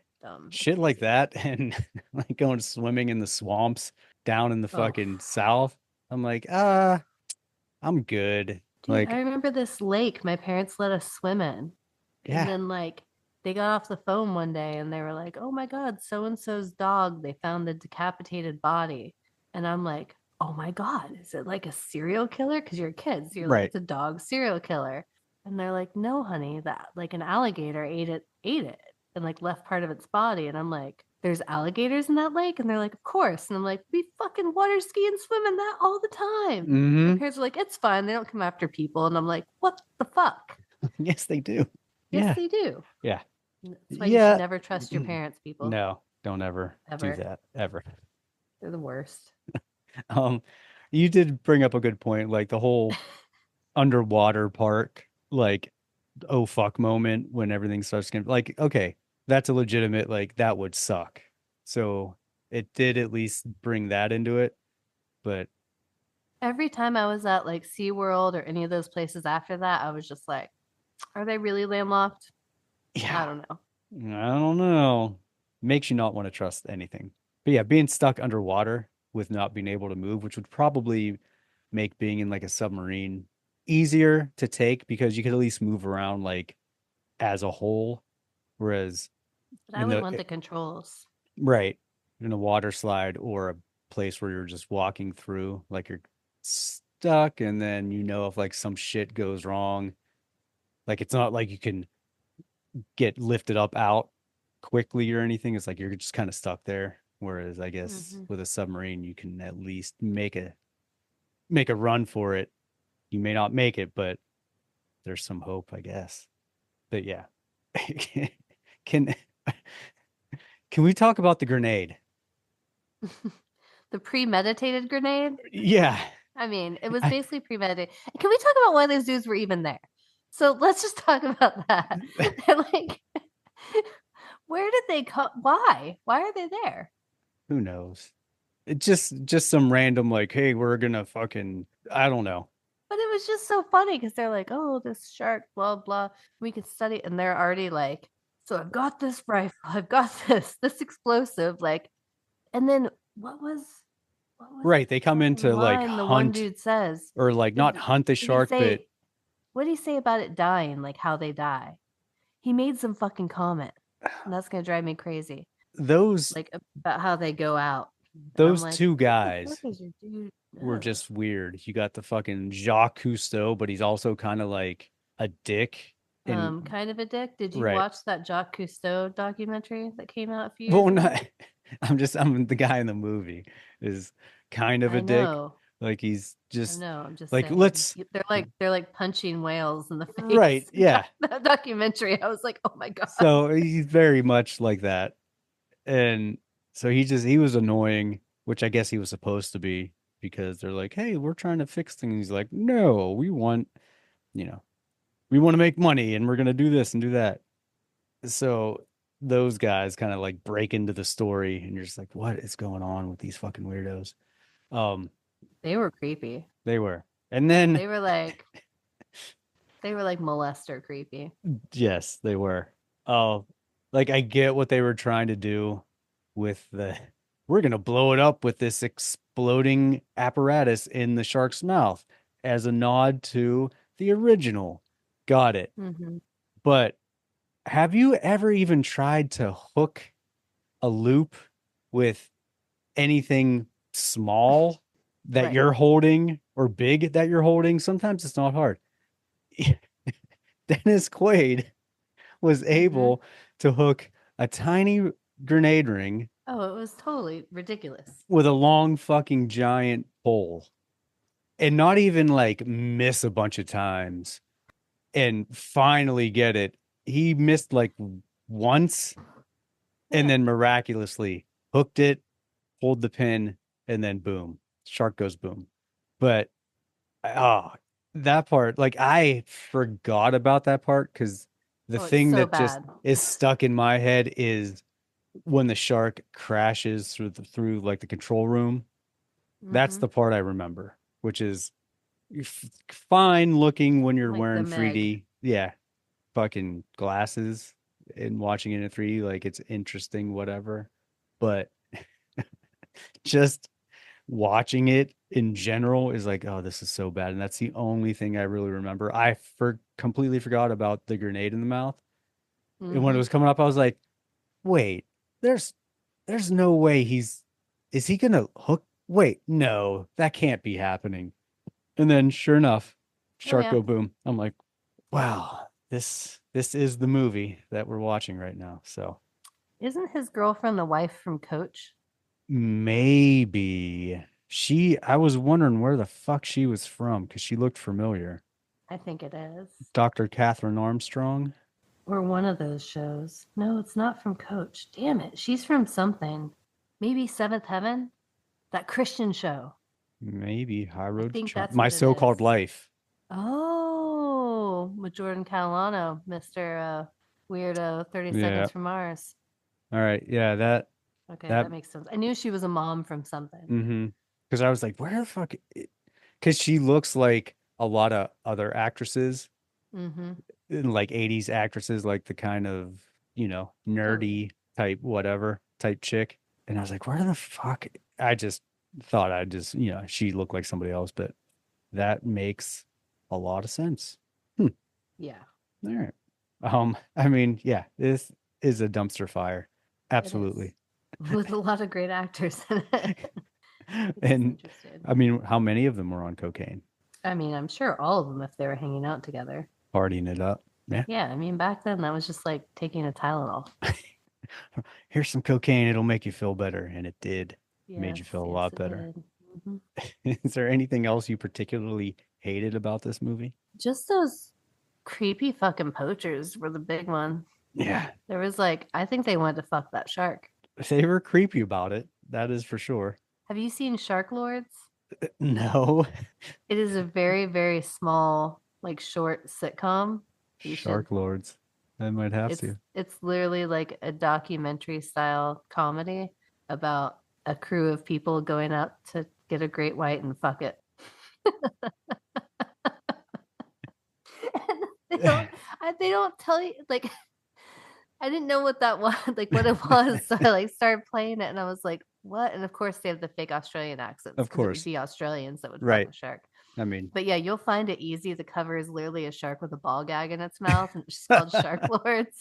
Speaker 6: Shit like that and like going swimming in the swamps down in the
Speaker 7: Oh,
Speaker 6: fucking south. I'm like, I'm good.
Speaker 7: dude,
Speaker 6: Like,
Speaker 7: I remember this lake my parents let us swim in.
Speaker 6: yeah.
Speaker 7: And then like they got off the phone one day and they were like, "Oh my god, so and so's dog, they found the decapitated body." And I'm like, "Oh my god, is it like a serial killer?" Because you're kids, you're like,
Speaker 6: Right.
Speaker 7: "It's a dog serial killer." And they're like, "No, honey, that like an alligator ate it and like left part of its body." And I'm like, "There's alligators in that lake?" And they're like, "Of course." And I'm like, "We fucking water ski and swim in that all the time." My
Speaker 6: Mm-hmm.
Speaker 7: parents are like, "It's fine. They don't come after people." And I'm like, "What the fuck?"
Speaker 6: Yes, they do.
Speaker 7: Yes,
Speaker 6: Yeah.
Speaker 7: they do.
Speaker 6: Yeah.
Speaker 7: That's why you
Speaker 6: Yeah.
Speaker 7: should never trust your parents, people.
Speaker 6: No. Don't ever do
Speaker 7: Ever.
Speaker 6: that ever.
Speaker 7: They're the worst.
Speaker 6: Um, you did bring up a good point, like the whole underwater park, like oh fuck moment when everything starts getting like okay, that's a legitimate like that would suck. So it did at least bring that into it, but
Speaker 7: Every time I was at like SeaWorld or any of those places after that, I was just like, are they really landlocked? I
Speaker 6: yeah,
Speaker 7: don't know.
Speaker 6: I don't know. Makes you not want to trust anything. But yeah, being stuck underwater with not being able to move, which would probably make being in like a submarine easier to take because you could at least move around like as a whole. Whereas
Speaker 7: But I
Speaker 6: in
Speaker 7: would
Speaker 6: the
Speaker 7: want the controls.
Speaker 6: right in a water slide or a place where you're just walking through, like you're stuck, and then you know if like some shit goes wrong, like it's not like you can get lifted up out quickly or anything. It's like you're just kind of stuck there. Whereas I guess
Speaker 7: Hmm.
Speaker 6: with a submarine, you can at least make a run for it. You may not make it, but there's some hope, I guess. But yeah, can can we talk about the grenade?
Speaker 7: The premeditated grenade.
Speaker 6: Yeah,
Speaker 7: I mean, it was
Speaker 6: I,
Speaker 7: basically premeditated. Can we talk about why those dudes were even there? So let's just talk about that. They're like, where did they come? Why? Why are they there?
Speaker 6: who knows? It just some random like, hey, we're gonna fucking I don't know.
Speaker 7: But it was just so funny because they're like, oh, this shark, blah, blah. We could study it. And they're already like, so I've got this rifle, I've got this explosive. Like, and then what was
Speaker 6: Right,
Speaker 7: the
Speaker 6: they come in
Speaker 7: fucking
Speaker 6: to like
Speaker 7: line the one
Speaker 6: hunt
Speaker 7: dude says?
Speaker 6: or like
Speaker 7: Did,
Speaker 6: not hunt the
Speaker 7: did he
Speaker 6: shark, but
Speaker 7: say, what did he say about it dying, like how they die? He made some fucking comment. And that's gonna drive me crazy.
Speaker 6: those
Speaker 7: Like about how they go out. And I'm
Speaker 6: those
Speaker 7: like,
Speaker 6: two
Speaker 7: what the fuck
Speaker 6: guys
Speaker 7: is your dude?
Speaker 6: were
Speaker 7: Ugh.
Speaker 6: just weird. You got the fucking Jacques Cousteau, but he's also kind of like a dick. And
Speaker 7: Kind of a dick. Did you
Speaker 6: right.
Speaker 7: watch that Jacques Cousteau documentary that came out a few years
Speaker 6: Well,
Speaker 7: ago?
Speaker 6: not I'm the guy in the movie is kind of a
Speaker 7: I
Speaker 6: dick.
Speaker 7: know.
Speaker 6: Like he's
Speaker 7: I
Speaker 6: just
Speaker 7: know. I'm just
Speaker 6: like
Speaker 7: saying.
Speaker 6: let's
Speaker 7: They're like punching whales in the
Speaker 6: right,
Speaker 7: face.
Speaker 6: yeah.
Speaker 7: That documentary. I was like, oh my God.
Speaker 6: So he's very much like that. And so he was annoying, which I guess he was supposed to be because they're like, "Hey, we're trying to fix things." He's like, "No, you know, we want to make money and we're going to do this and do that." So those guys kind of like break into the story and you're just like, "What is going on with these fucking weirdos?" Um,
Speaker 7: They were creepy.
Speaker 6: they were. And then
Speaker 7: They were like molester creepy.
Speaker 6: yes, they were. Oh, like I get what they were trying to do with the we're gonna blow it up with this exploding apparatus in the shark's mouth as a nod to the original. Got it.
Speaker 7: Hmm.
Speaker 6: But have you ever even tried to hook a loop with anything small that
Speaker 7: Right.
Speaker 6: you're holding or big that you're holding? Sometimes it's not hard. Dennis Quaid was
Speaker 7: Hmm.
Speaker 6: able to hook a tiny grenade ring
Speaker 7: Oh, it was totally ridiculous.
Speaker 6: with a long fucking giant pole and not even like miss a bunch of times and finally get it. He missed like once and
Speaker 7: Yeah.
Speaker 6: then miraculously hooked it, pulled the pin, and then boom, shark goes boom. But oh, that part, like I forgot about that part because the
Speaker 7: Oh, it's
Speaker 6: thing
Speaker 7: so
Speaker 6: that just
Speaker 7: bad.
Speaker 6: is stuck in my head is when the shark crashes through like the control room. That's
Speaker 7: Hmm.
Speaker 6: the part I remember, which is fine looking when you're
Speaker 7: Like the
Speaker 6: wearing
Speaker 7: Meg.
Speaker 6: 3D. Yeah, fucking glasses and watching it in 3D, like it's interesting, whatever. But just watching it in general is like, oh, this is so bad. And that's the only thing I really remember. Completely forgot about the grenade in the mouth. And when it
Speaker 7: Hmm.
Speaker 6: was coming up, I was like, wait, there's there's no way is he gonna hook? Wait, no, that can't be happening. And then sure enough,
Speaker 7: Oh
Speaker 6: shark
Speaker 7: yeah.
Speaker 6: go boom. I'm like, wow, this is the movie that we're watching right now. So
Speaker 7: Isn't his girlfriend the wife from Coach?
Speaker 6: maybe I was wondering where the fuck she was from because she looked familiar.
Speaker 7: I think it is.
Speaker 6: Dr. Catherine Armstrong.
Speaker 7: Or one of those shows. No, it's not from Coach. Damn it. She's from something. Maybe Seventh Heaven? That Christian show.
Speaker 6: Maybe High Road to
Speaker 7: think
Speaker 6: China.
Speaker 7: that's
Speaker 6: My
Speaker 7: what it
Speaker 6: So-Called
Speaker 7: is.
Speaker 6: Life.
Speaker 7: Oh, with Jordan Catalano, Mr. Weirdo 30
Speaker 6: Yeah.
Speaker 7: Seconds from Mars.
Speaker 6: All right. Yeah, that.
Speaker 7: Okay,
Speaker 6: That-
Speaker 7: that makes sense. I knew she was a mom from something.
Speaker 6: Mm-hmm. Because I was like, where the fuck? Because she looks like a lot of other actresses,
Speaker 7: Mm-hmm.
Speaker 6: like 80s actresses, like the kind of, nerdy type, whatever type chick. And I was like, where the fuck? I just thought she looked like somebody else, but that makes a lot of sense.
Speaker 7: Yeah.
Speaker 6: All right. I mean, yeah, this is a dumpster fire. Absolutely.
Speaker 7: With a lot of great actors in it.
Speaker 6: And I mean, how many of them were on cocaine?
Speaker 7: I mean, I'm sure all of them if they were hanging out together.
Speaker 6: Partying it up. Yeah.
Speaker 7: Yeah, I mean, back then that was just like taking a Tylenol.
Speaker 6: Here's some cocaine, it'll make you feel better. And it did. Made you
Speaker 7: Yes,
Speaker 6: feel a
Speaker 7: yes,
Speaker 6: lot
Speaker 7: it
Speaker 6: better.
Speaker 7: did. Mhm.
Speaker 6: Is there anything else you particularly hated about this movie?
Speaker 7: Just those creepy fucking poachers were the big one.
Speaker 6: Yeah.
Speaker 7: There was I think they wanted to fuck that shark.
Speaker 6: They were creepy about it. That is for sure.
Speaker 7: Have you seen Shark Lords?
Speaker 6: No.
Speaker 7: It is a very, very small, short sitcom. You
Speaker 6: Shark Lords. I might have to.
Speaker 7: It's literally like a documentary style comedy about a crew of people going out to get a great white and fuck it. And they don't tell you I didn't know what that was, what it was. So I started playing it and I was like, what? And of course they have the fake Australian accents.
Speaker 6: Of
Speaker 7: 'cause it
Speaker 6: course.
Speaker 7: would be Australians that would
Speaker 6: Right.
Speaker 7: fuck a shark.
Speaker 6: I mean,
Speaker 7: But yeah, you'll find it easy. The cover is literally a shark with a ball gag in its mouth and it's just called Shark Lords.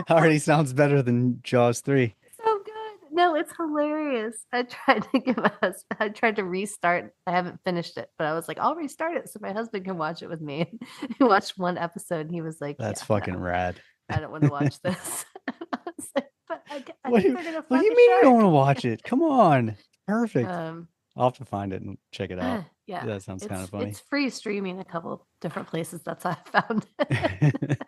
Speaker 6: already sounds better than Jaws 3.
Speaker 7: So good. No, it's hilarious. I tried to restart. I haven't finished it, but I was like, I'll restart it so my husband can watch it with me. He watched one episode and he was like,
Speaker 6: That's
Speaker 7: "Yeah,
Speaker 6: fucking
Speaker 7: no,
Speaker 6: rad.
Speaker 7: I don't want to watch this." I was like, but I
Speaker 6: What do
Speaker 7: think
Speaker 6: you,
Speaker 7: they're gonna
Speaker 6: what do
Speaker 7: fuck
Speaker 6: you
Speaker 7: a
Speaker 6: mean you don't
Speaker 7: shark.
Speaker 6: want to watch it? Come on. Perfect.
Speaker 7: Um,
Speaker 6: I'll have to find it and check it out.
Speaker 7: yeah,
Speaker 6: That sounds kind of funny.
Speaker 7: It's free streaming a couple different places. That's how I found it.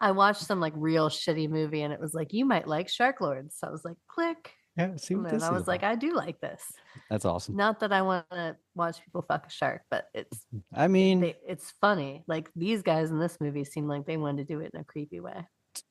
Speaker 7: I watched some real shitty movie and it was like, you might like Shark Lords. So I was like, click.
Speaker 6: Yeah, see
Speaker 7: And
Speaker 6: what
Speaker 7: then
Speaker 6: this
Speaker 7: I
Speaker 6: is
Speaker 7: was like,
Speaker 6: about.
Speaker 7: I do like this.
Speaker 6: That's awesome.
Speaker 7: Not that I want to watch people fuck a shark, but
Speaker 6: I mean,
Speaker 7: it's funny. These guys in this movie seem like they wanted to do it in a creepy way.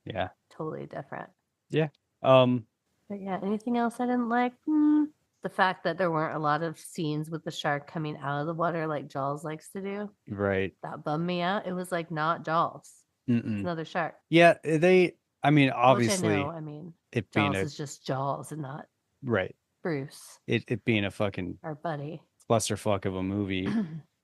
Speaker 6: yeah.
Speaker 7: Totally different.
Speaker 6: Yeah.
Speaker 7: But yeah, anything else I didn't like? The fact that there weren't a lot of scenes with the shark coming out of the water like Jaws likes to do.
Speaker 6: Right.
Speaker 7: That bummed me out. It was not Jaws. It's another shark.
Speaker 6: Yeah, I mean, obviously,
Speaker 7: Which I know. I mean,
Speaker 6: it being
Speaker 7: Jaws is just Jaws and not
Speaker 6: right.
Speaker 7: Bruce,
Speaker 6: It being a fucking
Speaker 7: our buddy.
Speaker 6: clusterfuck of a movie.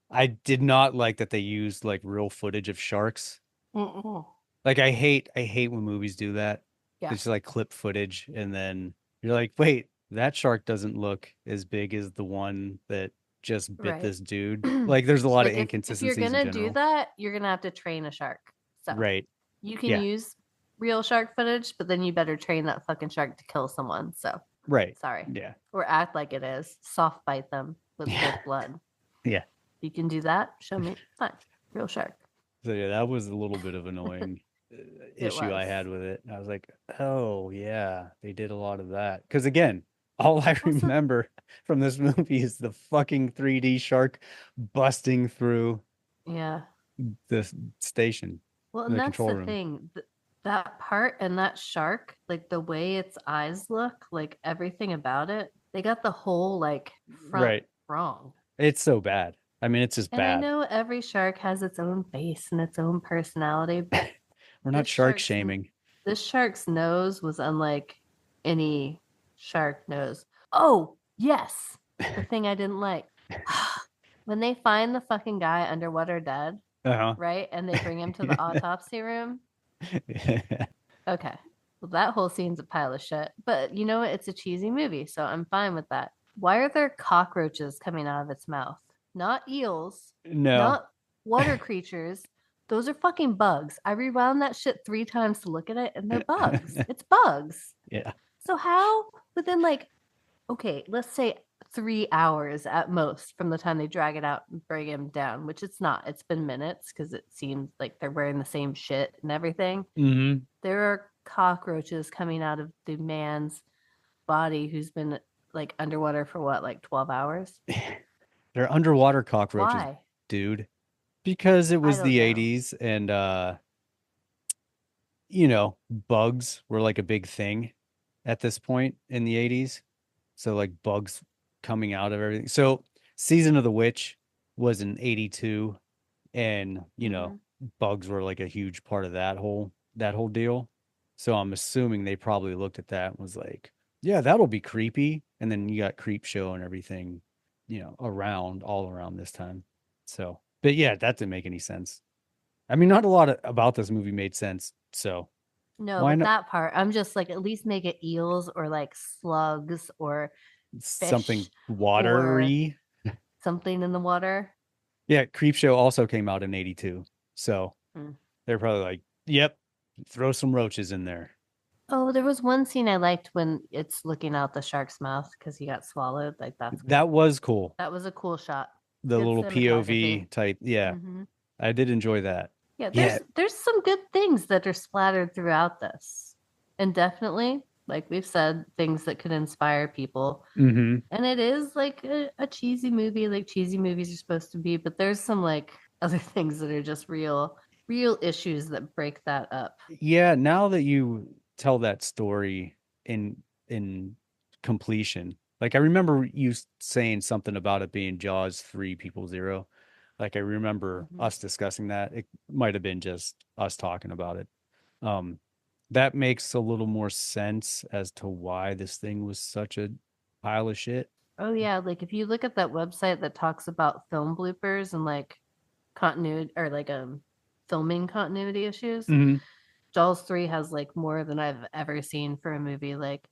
Speaker 6: I did not like that they used real footage of sharks. I hate when movies do that.
Speaker 7: Yeah.
Speaker 6: It's just clip footage and then you're like, wait, that shark doesn't look as big as the one that just bit
Speaker 7: Right.
Speaker 6: this dude. There's a lot of
Speaker 7: If
Speaker 6: inconsistencies
Speaker 7: you're gonna
Speaker 6: in general.
Speaker 7: do that, you're gonna have to train a shark. So
Speaker 6: Right.
Speaker 7: you can
Speaker 6: Yeah.
Speaker 7: use real shark footage, but then you better train that fucking shark to kill someone. So
Speaker 6: Right.
Speaker 7: sorry.
Speaker 6: Yeah.
Speaker 7: Or act like it is. Soft bite them with blood.
Speaker 6: Yeah.
Speaker 7: You can do that. Show me. Fine. Real shark.
Speaker 6: So yeah, that was a little bit of annoying issue I
Speaker 7: was.
Speaker 6: had with it. I was like, oh yeah, they did a lot of that. Because again, all I remember from this movie is the fucking 3D shark busting through
Speaker 7: Yeah.
Speaker 6: the station.
Speaker 7: Well,
Speaker 6: in
Speaker 7: and
Speaker 6: the
Speaker 7: that's
Speaker 6: control
Speaker 7: the
Speaker 6: room.
Speaker 7: thing. That part and that shark, the way its eyes look, everything about it, they got the whole front
Speaker 6: Right.
Speaker 7: wrong.
Speaker 6: It's so bad. I mean, it's just
Speaker 7: And
Speaker 6: bad.
Speaker 7: I know every shark has its own face and its own personality, but
Speaker 6: We're not
Speaker 7: this
Speaker 6: shark
Speaker 7: shark's-
Speaker 6: shaming.
Speaker 7: this shark's nose was unlike any shark nose. Oh, yes. The thing I didn't like. When they find the fucking guy underwater dead,
Speaker 6: Uh-huh.
Speaker 7: right? And they bring him to the autopsy room. Okay. Well, that whole scene's a pile of shit. But you know what? It's a cheesy movie, so I'm fine with that. Why are there cockroaches coming out of its mouth? Not eels,
Speaker 6: No.
Speaker 7: not water creatures. Those are fucking bugs. I rewound that shit 3 times to look at it, and they're bugs. It's bugs.
Speaker 6: Yeah.
Speaker 7: So how within okay, let's say 3 hours at most from the time they drag it out and bring him down, which it's not. It's been minutes because it seems like they're wearing the same shit and everything.
Speaker 6: Mm-hmm.
Speaker 7: There are cockroaches coming out of the man's body who's been like underwater for what, like 12 hours?
Speaker 6: They're underwater cockroaches,
Speaker 7: Why?
Speaker 6: dude. Because it
Speaker 7: I
Speaker 6: was
Speaker 7: don't
Speaker 6: the
Speaker 7: know.
Speaker 6: 80s and bugs were like a big thing at this point in the 80s. So like bugs coming out of everything. So Season of the Witch was in 82 and,
Speaker 7: Mhm.
Speaker 6: bugs were like a huge part of that whole deal. So I'm assuming they probably looked at that and was like, yeah, that'll be creepy. And then you got Creep Show and everything, all around this time. So, but yeah, that didn't make any sense. I mean, not a lot about this movie made sense. So
Speaker 7: No,
Speaker 6: why
Speaker 7: but
Speaker 6: not
Speaker 7: that part, I'm just like, at least make it eels or like slugs or
Speaker 6: something
Speaker 7: fish or
Speaker 6: watery?
Speaker 7: something in the water.
Speaker 6: Yeah, Creep Show also came out in 82. So
Speaker 7: Mm.
Speaker 6: they're probably like, yep, throw some roaches in there.
Speaker 7: Oh, there was one scene I liked when it's looking out the shark's mouth because he got swallowed. Like
Speaker 6: That was cool.
Speaker 7: that was a cool shot.
Speaker 6: The
Speaker 7: Good
Speaker 6: little
Speaker 7: cinematography.
Speaker 6: POV type. Yeah,
Speaker 7: Hmm.
Speaker 6: I did enjoy that.
Speaker 7: Yeah,
Speaker 6: Yeah.
Speaker 7: there's some good things that are splattered throughout this, and definitely, like we've said, things that could inspire people.
Speaker 6: Mm-hmm.
Speaker 7: And it is like a cheesy movie, like cheesy movies are supposed to be, but there's some like other things that are just real issues that break that up.
Speaker 6: Yeah, now that you tell that story in completion, like I remember you saying something about it being Jaws 3 People Zero. Like I remember
Speaker 7: Mhm.
Speaker 6: us discussing that. It might have been just us talking about it. Um, that makes a little more sense as to why this thing was such a pile of shit.
Speaker 7: Oh yeah, like if you look at that website that talks about film bloopers and like continuity or like filming continuity issues,
Speaker 6: Hmm.
Speaker 7: Jaws 3 has like more than I've ever seen for a movie. Like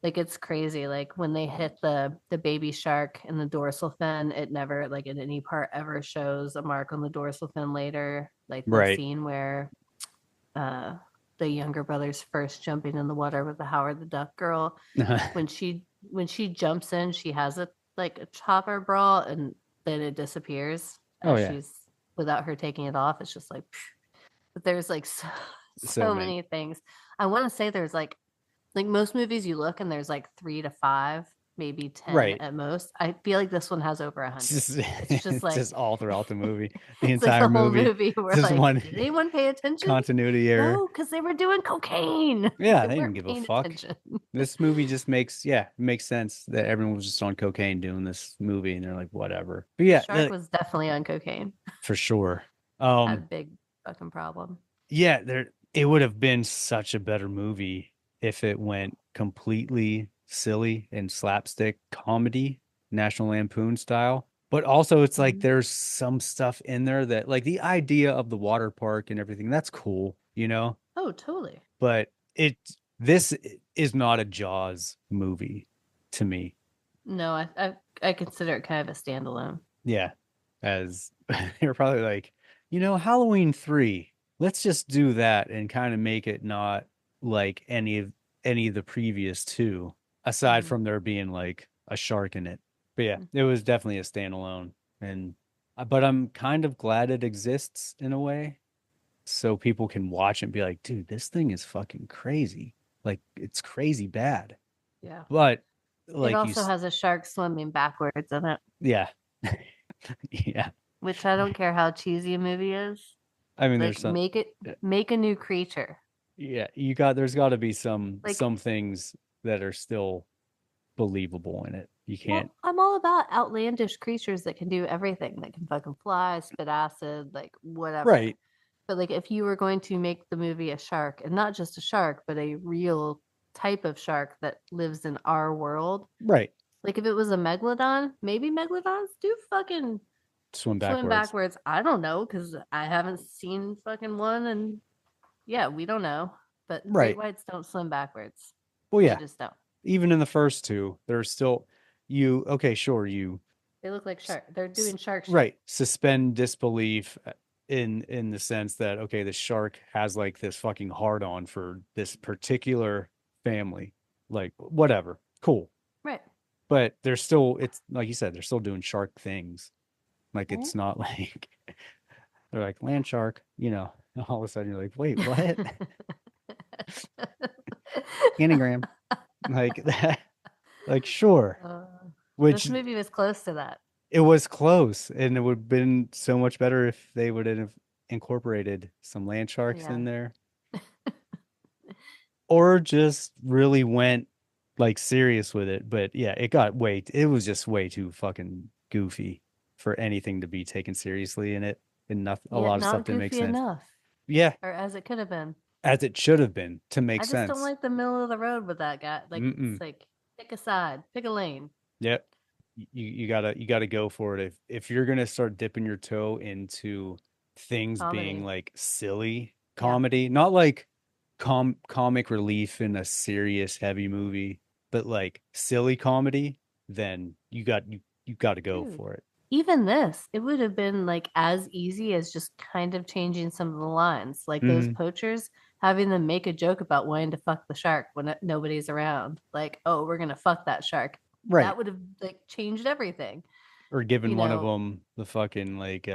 Speaker 7: it's crazy. Like when they hit the baby shark in the dorsal fin, it never like in any part ever shows a mark on the dorsal fin later. Like the
Speaker 6: Right.
Speaker 7: scene where uh the younger brother's first jumping in the water with the Howard the Duck girl. When she jumps in, she has a like a chopper bra and then it disappears
Speaker 6: Oh
Speaker 7: as
Speaker 6: yeah.
Speaker 7: she's without her taking it off. It's just like but there's like so,
Speaker 6: So
Speaker 7: so
Speaker 6: man.
Speaker 7: many things. I want to say there's like most movies you look and there's like 3 to 5, maybe 10
Speaker 6: Right.
Speaker 7: at most. I feel like this one has over
Speaker 6: It's
Speaker 7: 100.
Speaker 6: just,
Speaker 7: It's just
Speaker 6: it's
Speaker 7: like
Speaker 6: just all throughout the movie, the
Speaker 7: it's like
Speaker 6: entire
Speaker 7: the whole
Speaker 6: movie.
Speaker 7: movie. We're
Speaker 6: Just
Speaker 7: like,
Speaker 6: one
Speaker 7: did anyone pay attention?
Speaker 6: continuity error.
Speaker 7: No, because they were doing cocaine.
Speaker 6: Yeah,
Speaker 7: They
Speaker 6: they didn't
Speaker 7: weren't
Speaker 6: give a
Speaker 7: paying
Speaker 6: fuck.
Speaker 7: attention.
Speaker 6: This movie just makes sense that everyone was just on cocaine doing this movie, and they're like, whatever. But
Speaker 7: The
Speaker 6: yeah,
Speaker 7: shark was definitely on cocaine.
Speaker 6: for sure.
Speaker 7: Had a big fucking problem.
Speaker 6: Yeah, it would have been such a better movie if it went completely silly and slapstick comedy, National Lampoon style. But also it's like
Speaker 7: Mhm.
Speaker 6: there's some stuff in there that like the idea of the water park and everything, that's cool,
Speaker 7: Oh, totally.
Speaker 6: but this is not a Jaws movie to me.
Speaker 7: No, I consider it kind of a standalone.
Speaker 6: Yeah. As you're probably like, Halloween 3, let's just do that and kind of make it not like any of the previous two, aside
Speaker 7: Mhm.
Speaker 6: from there being like a shark in it. But yeah,
Speaker 7: Mhm.
Speaker 6: it was definitely a standalone. And but I'm kind of glad it exists in a way. So people can watch and be like, dude, this thing is fucking crazy. Like it's crazy bad.
Speaker 7: Yeah.
Speaker 6: But
Speaker 7: It
Speaker 6: like
Speaker 7: also has a shark swimming backwards in it,
Speaker 6: yeah. Yeah.
Speaker 7: which I don't care how cheesy a movie is.
Speaker 6: I mean, there's
Speaker 7: Like
Speaker 6: some,
Speaker 7: make a new creature.
Speaker 6: yeah, there's got to be some
Speaker 7: Like,
Speaker 6: things that are still believable in it. You can't,
Speaker 7: well, I'm all about outlandish creatures that can do everything, that can fucking fly, spit acid, like whatever.
Speaker 6: right,
Speaker 7: But like if you were going to make the movie a shark, and not just a shark, but a real type of shark that lives in our world,
Speaker 6: right.
Speaker 7: like if it was a megalodon, maybe megalodons do fucking
Speaker 6: Swim
Speaker 7: swim
Speaker 6: backwards.
Speaker 7: backwards. I don't know because I haven't seen fucking one, and yeah, we don't know. But great
Speaker 6: Right.
Speaker 7: whites don't swim backwards.
Speaker 6: Well,
Speaker 7: They
Speaker 6: yeah.
Speaker 7: just don't.
Speaker 6: Even in the first two, there's still okay, sure,
Speaker 7: They look like shark. They're doing shark shit.
Speaker 6: right, suspend disbelief in the sense that okay, the shark has like this fucking hard on for this particular family, like whatever, cool.
Speaker 7: Right.
Speaker 6: but they're still, it's like you said, they're still doing shark things. Like
Speaker 7: Right?
Speaker 6: it's not like they're like land shark, all of a sudden you're like, wait, what? Anagram. Like that, like sure.
Speaker 7: Uh,
Speaker 6: Which
Speaker 7: this movie was close to that.
Speaker 6: it was close, and it would have been so much better if they would have incorporated some land sharks
Speaker 7: Yeah.
Speaker 6: in there. Or just really went like serious with it. But yeah, it was just way too fucking goofy for anything to be taken seriously in it. And nothing, a
Speaker 7: Yet
Speaker 6: lot of stuff
Speaker 7: not
Speaker 6: didn't make
Speaker 7: goofy
Speaker 6: sense.
Speaker 7: enough,
Speaker 6: Yeah,
Speaker 7: or as it could have been.
Speaker 6: as it should have been to make
Speaker 7: I just don't
Speaker 6: sense.
Speaker 7: like the middle of the road with that guy. Like
Speaker 6: Mm-mm.
Speaker 7: it's like pick a side, pick a lane.
Speaker 6: Yep. You gotta go for it. If you're gonna start dipping your toe into things being
Speaker 7: Comedy.
Speaker 6: like silly
Speaker 7: Yeah.
Speaker 6: comedy, not like comic relief in a serious heavy movie, but like silly comedy, then you got to go
Speaker 7: Dude.
Speaker 6: for it.
Speaker 7: Even this, it would have been like as easy as just kind of changing some of the lines. Like those
Speaker 6: Mhm.
Speaker 7: poachers, having them make a joke about wanting to fuck the shark when nobody's around. Like, oh, we're gonna fuck that shark.
Speaker 6: Right.
Speaker 7: That would have like changed everything.
Speaker 6: Or giving
Speaker 7: You
Speaker 6: one of
Speaker 7: know,
Speaker 6: them the fucking like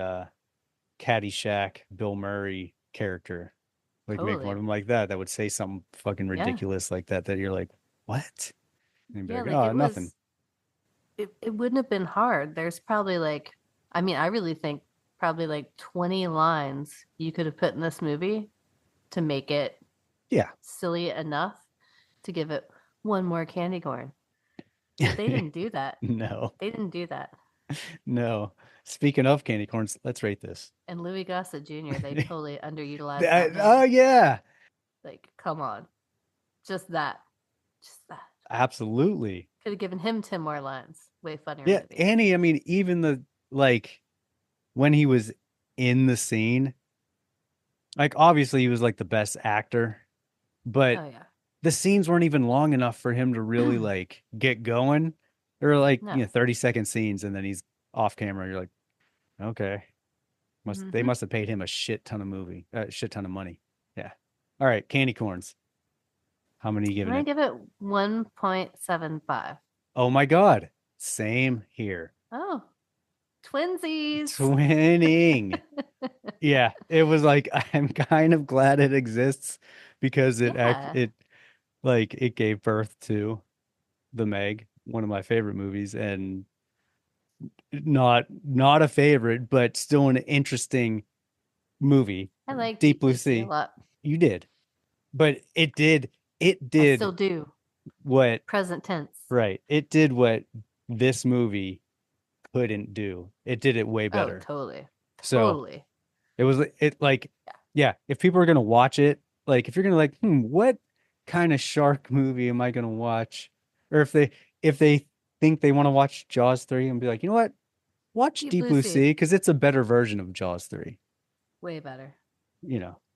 Speaker 6: Caddyshack Bill Murray character. Like make one
Speaker 7: totally.
Speaker 6: of them like that would say something fucking
Speaker 7: Yeah.
Speaker 6: ridiculous like that you're like, what? And you'd be
Speaker 7: Yeah,
Speaker 6: like,
Speaker 7: like
Speaker 6: oh,
Speaker 7: it
Speaker 6: nothing.
Speaker 7: was it wouldn't have been hard. There's probably like I mean, I really think probably like 20 lines you could have put in this movie to make it
Speaker 6: Yeah.
Speaker 7: silly enough to give it one more candy corn. But they didn't do that.
Speaker 6: No.
Speaker 7: They didn't do that.
Speaker 6: No. Speaking of candy corns, let's rate this.
Speaker 7: And Louis Gossett Jr., they totally underutilized that man.
Speaker 6: Oh yeah.
Speaker 7: Like, come on. Just that. Just that.
Speaker 6: Absolutely.
Speaker 7: Could have given him 10 more lines. Way funnier
Speaker 6: Yeah,
Speaker 7: movie.
Speaker 6: Annie, I mean, even the like when he was in the scene, like obviously he was like the best actor, but
Speaker 7: Oh yeah.
Speaker 6: the scenes weren't even long enough for him to really like get going. They're like,
Speaker 7: No.
Speaker 6: 30-second scenes and then he's off camera. You're like, okay. They
Speaker 7: Mhm.
Speaker 6: must have paid him a shit ton of money. Yeah. All right, candy corns. How many are you
Speaker 7: I'm
Speaker 6: giving
Speaker 7: gonna
Speaker 6: it?
Speaker 7: give it 1.75.
Speaker 6: Oh my God. Same here.
Speaker 7: Oh, twinsies.
Speaker 6: Twinning. Yeah, it was like I'm kind of glad it exists because
Speaker 7: Yeah.
Speaker 6: it gave birth to The Meg, one of my favorite movies, and not a favorite, but still an interesting movie.
Speaker 7: I like
Speaker 6: Deep Blue
Speaker 7: Sea a
Speaker 6: Sea.
Speaker 7: lot.
Speaker 6: You did. But it
Speaker 7: I
Speaker 6: did
Speaker 7: still do.
Speaker 6: what
Speaker 7: Present tense.
Speaker 6: right. It did what this movie couldn't do. It did it way
Speaker 7: Oh,
Speaker 6: better.
Speaker 7: totally.
Speaker 6: So
Speaker 7: Totally.
Speaker 6: it was like, yeah, if people are gonna watch it, like if you're gonna like, what kind of shark movie am I gonna watch? Or if they think they want to watch Jaws 3 and be like, you know what? Watch Deep Blue Sea because it's a better version of Jaws 3.
Speaker 7: Way better.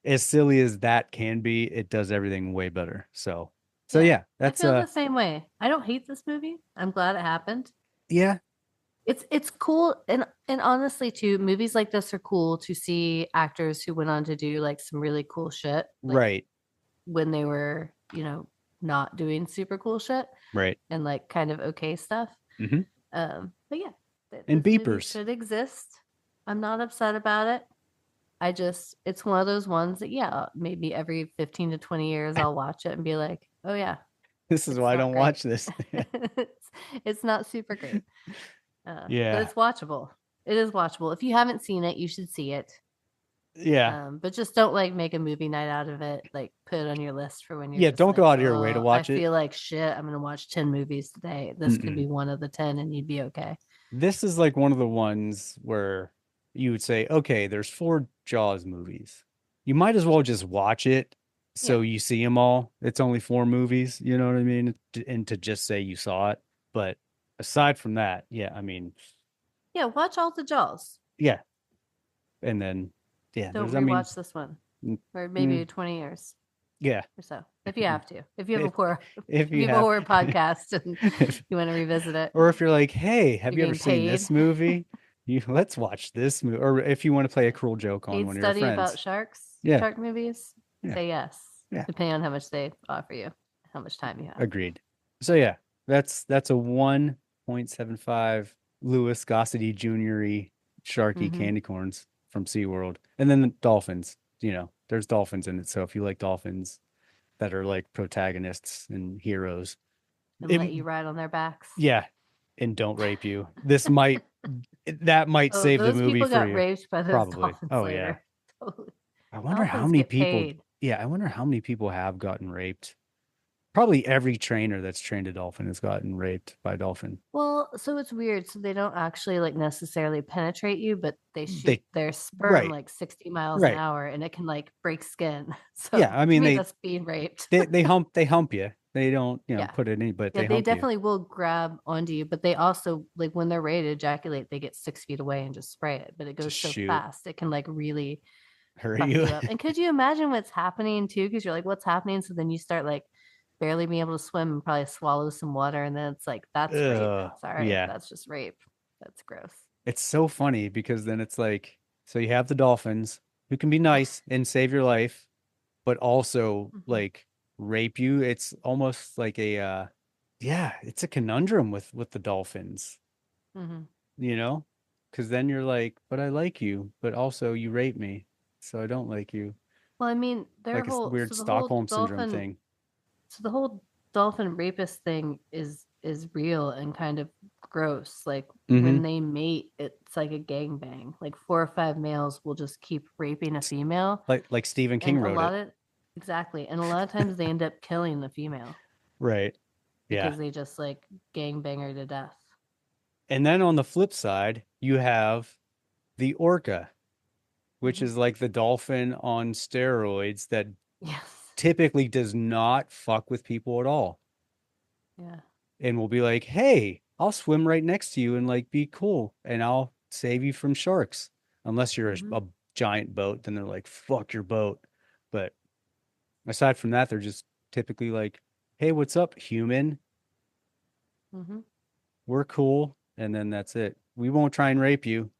Speaker 6: As silly as that can be, it does everything way better. So
Speaker 7: Yeah.
Speaker 6: yeah, that's
Speaker 7: I feel the same way. I don't hate this movie. I'm glad it happened.
Speaker 6: yeah,
Speaker 7: It's cool and honestly too, movies like this are cool to see actors who went on to do like some really cool shit. Like,
Speaker 6: right,
Speaker 7: when they were, not doing super cool shit
Speaker 6: right.
Speaker 7: and like kind of okay stuff.
Speaker 6: Mhm.
Speaker 7: But yeah,
Speaker 6: And
Speaker 7: this movie
Speaker 6: beepers.
Speaker 7: should exist. I'm not upset about it. It's one of those ones that, yeah, maybe every 15 to 20 years I'll watch it and be like, oh yeah,
Speaker 6: This is
Speaker 7: it's
Speaker 6: why I
Speaker 7: not
Speaker 6: don't
Speaker 7: great.
Speaker 6: watch this.
Speaker 7: it's not super great.
Speaker 6: Yeah.
Speaker 7: But it's watchable. It is watchable. If you haven't seen it, you should see it.
Speaker 6: Yeah.
Speaker 7: But just don't like make a movie night out of it. Like put it on your list for when you're
Speaker 6: Yeah,
Speaker 7: just
Speaker 6: don't
Speaker 7: like,
Speaker 6: go out of your way to
Speaker 7: "Oh,
Speaker 6: watch
Speaker 7: I
Speaker 6: it."
Speaker 7: feel like shit. I'm gonna watch 10 movies today. This could be one of the 10 and you'd be okay.
Speaker 6: This is like one of the ones where you would say, okay, there's 4 Jaws movies. You might as well just watch it so you see them all. It's only 4 movies, you know what I mean? And to just say you saw it. But aside from that, yeah, I mean,
Speaker 7: Yeah, watch all the Jaws.
Speaker 6: yeah. And then, yeah,
Speaker 7: Don't
Speaker 6: there's,
Speaker 7: rewatch this one. Or maybe 20 years
Speaker 6: yeah.
Speaker 7: or so. If you have to. If you have
Speaker 6: If
Speaker 7: a horror podcast and you want to revisit it.
Speaker 6: Or if you're like, hey, have
Speaker 7: You're
Speaker 6: you ever
Speaker 7: getting
Speaker 6: seen this
Speaker 7: paid.
Speaker 6: movie? Let's watch this movie. Or if you want to play a cruel joke on
Speaker 7: Paid
Speaker 6: one of your
Speaker 7: study
Speaker 6: friends.
Speaker 7: about sharks,
Speaker 6: Yeah.
Speaker 7: shark movies,
Speaker 6: Yeah.
Speaker 7: say yes.
Speaker 6: Yeah.
Speaker 7: Depending on how much they offer you, how much time you have.
Speaker 6: Agreed. So yeah, that's a 1 0.75 Louis Gossety Jr. Sharky
Speaker 7: Mhm.
Speaker 6: candy corns from SeaWorld. And then the dolphins, there's dolphins in it. So if you like dolphins that are like protagonists and heroes,
Speaker 7: And
Speaker 6: it-
Speaker 7: let you ride on their backs.
Speaker 6: yeah, and don't rape you. That might
Speaker 7: Oh,
Speaker 6: save the
Speaker 7: those
Speaker 6: movie
Speaker 7: people
Speaker 6: for
Speaker 7: got
Speaker 6: you.
Speaker 7: raped by those
Speaker 6: Probably.
Speaker 7: dolphins
Speaker 6: Oh,
Speaker 7: later.
Speaker 6: yeah.
Speaker 7: Totally.
Speaker 6: I wonder how
Speaker 7: Dolphins
Speaker 6: many
Speaker 7: get
Speaker 6: people.
Speaker 7: paid.
Speaker 6: Yeah, I wonder how many people have gotten raped. Probably every trainer that's trained a dolphin has gotten raped by a dolphin.
Speaker 7: Well, so it's weird. So they don't actually like necessarily penetrate you, but they shoot
Speaker 6: They-
Speaker 7: their sperm
Speaker 6: right.
Speaker 7: like 60 miles an
Speaker 6: Right.
Speaker 7: hour, and it can like break skin. So
Speaker 6: Yeah, I
Speaker 7: to
Speaker 6: mean,
Speaker 7: me,
Speaker 6: they-
Speaker 7: that's being raped.
Speaker 6: They hump you. They don't
Speaker 7: Yeah.
Speaker 6: put it in, but
Speaker 7: Yeah,
Speaker 6: they
Speaker 7: they
Speaker 6: hump you.
Speaker 7: definitely will grab onto you, but they also like when they're ready to ejaculate, they get 6 feet away and just spray it. But it goes
Speaker 6: Just
Speaker 7: so
Speaker 6: shoot.
Speaker 7: fast, it can like really
Speaker 6: Hurt
Speaker 7: fuck
Speaker 6: you.
Speaker 7: you up. And could you imagine what's happening too? Because you're like, what's happening? So then you start like barely being able to swim and probably swallow some water, and then it's like that's
Speaker 6: Ugh,
Speaker 7: rape. Sorry,
Speaker 6: yeah.
Speaker 7: that's just rape. That's gross.
Speaker 6: It's so funny because then it's like, so you have the dolphins who can be nice and save your life, but also
Speaker 7: Mhm.
Speaker 6: like rape you. It's almost like it's a conundrum with the dolphins,
Speaker 7: Hmm.
Speaker 6: because then you're like, but I like you, but also you rape me, so I don't like you.
Speaker 7: Well, I mean, their
Speaker 6: Like a
Speaker 7: whole
Speaker 6: weird
Speaker 7: so the whole
Speaker 6: Stockholm syndrome
Speaker 7: dolphin
Speaker 6: thing.
Speaker 7: so the whole dolphin rapist thing is real and kind of gross. Like when
Speaker 6: Mhm.
Speaker 7: they mate, it's like a gangbang. Like 4 or 5 males will just keep raping a female.
Speaker 6: Like Stephen King
Speaker 7: And a
Speaker 6: wrote
Speaker 7: lot
Speaker 6: it.
Speaker 7: of exactly. And a lot of times they end up killing the female
Speaker 6: Right. Yeah.
Speaker 7: because they just like gangbang her to death.
Speaker 6: And then on the flip side, you have the orca, which
Speaker 7: Mhm.
Speaker 6: is like the dolphin on steroids that
Speaker 7: Yes.
Speaker 6: typically does not fuck with people at all.
Speaker 7: Yeah.
Speaker 6: And will be like, hey, I'll swim right next to you and like be cool and I'll save you from sharks. Unless you're
Speaker 7: Mhm.
Speaker 6: a giant boat, then they're like, fuck your boat. But aside from that, they're just typically like, hey, what's up, human?
Speaker 7: Hmm.
Speaker 6: We're cool. And then that's it. We won't try and rape you.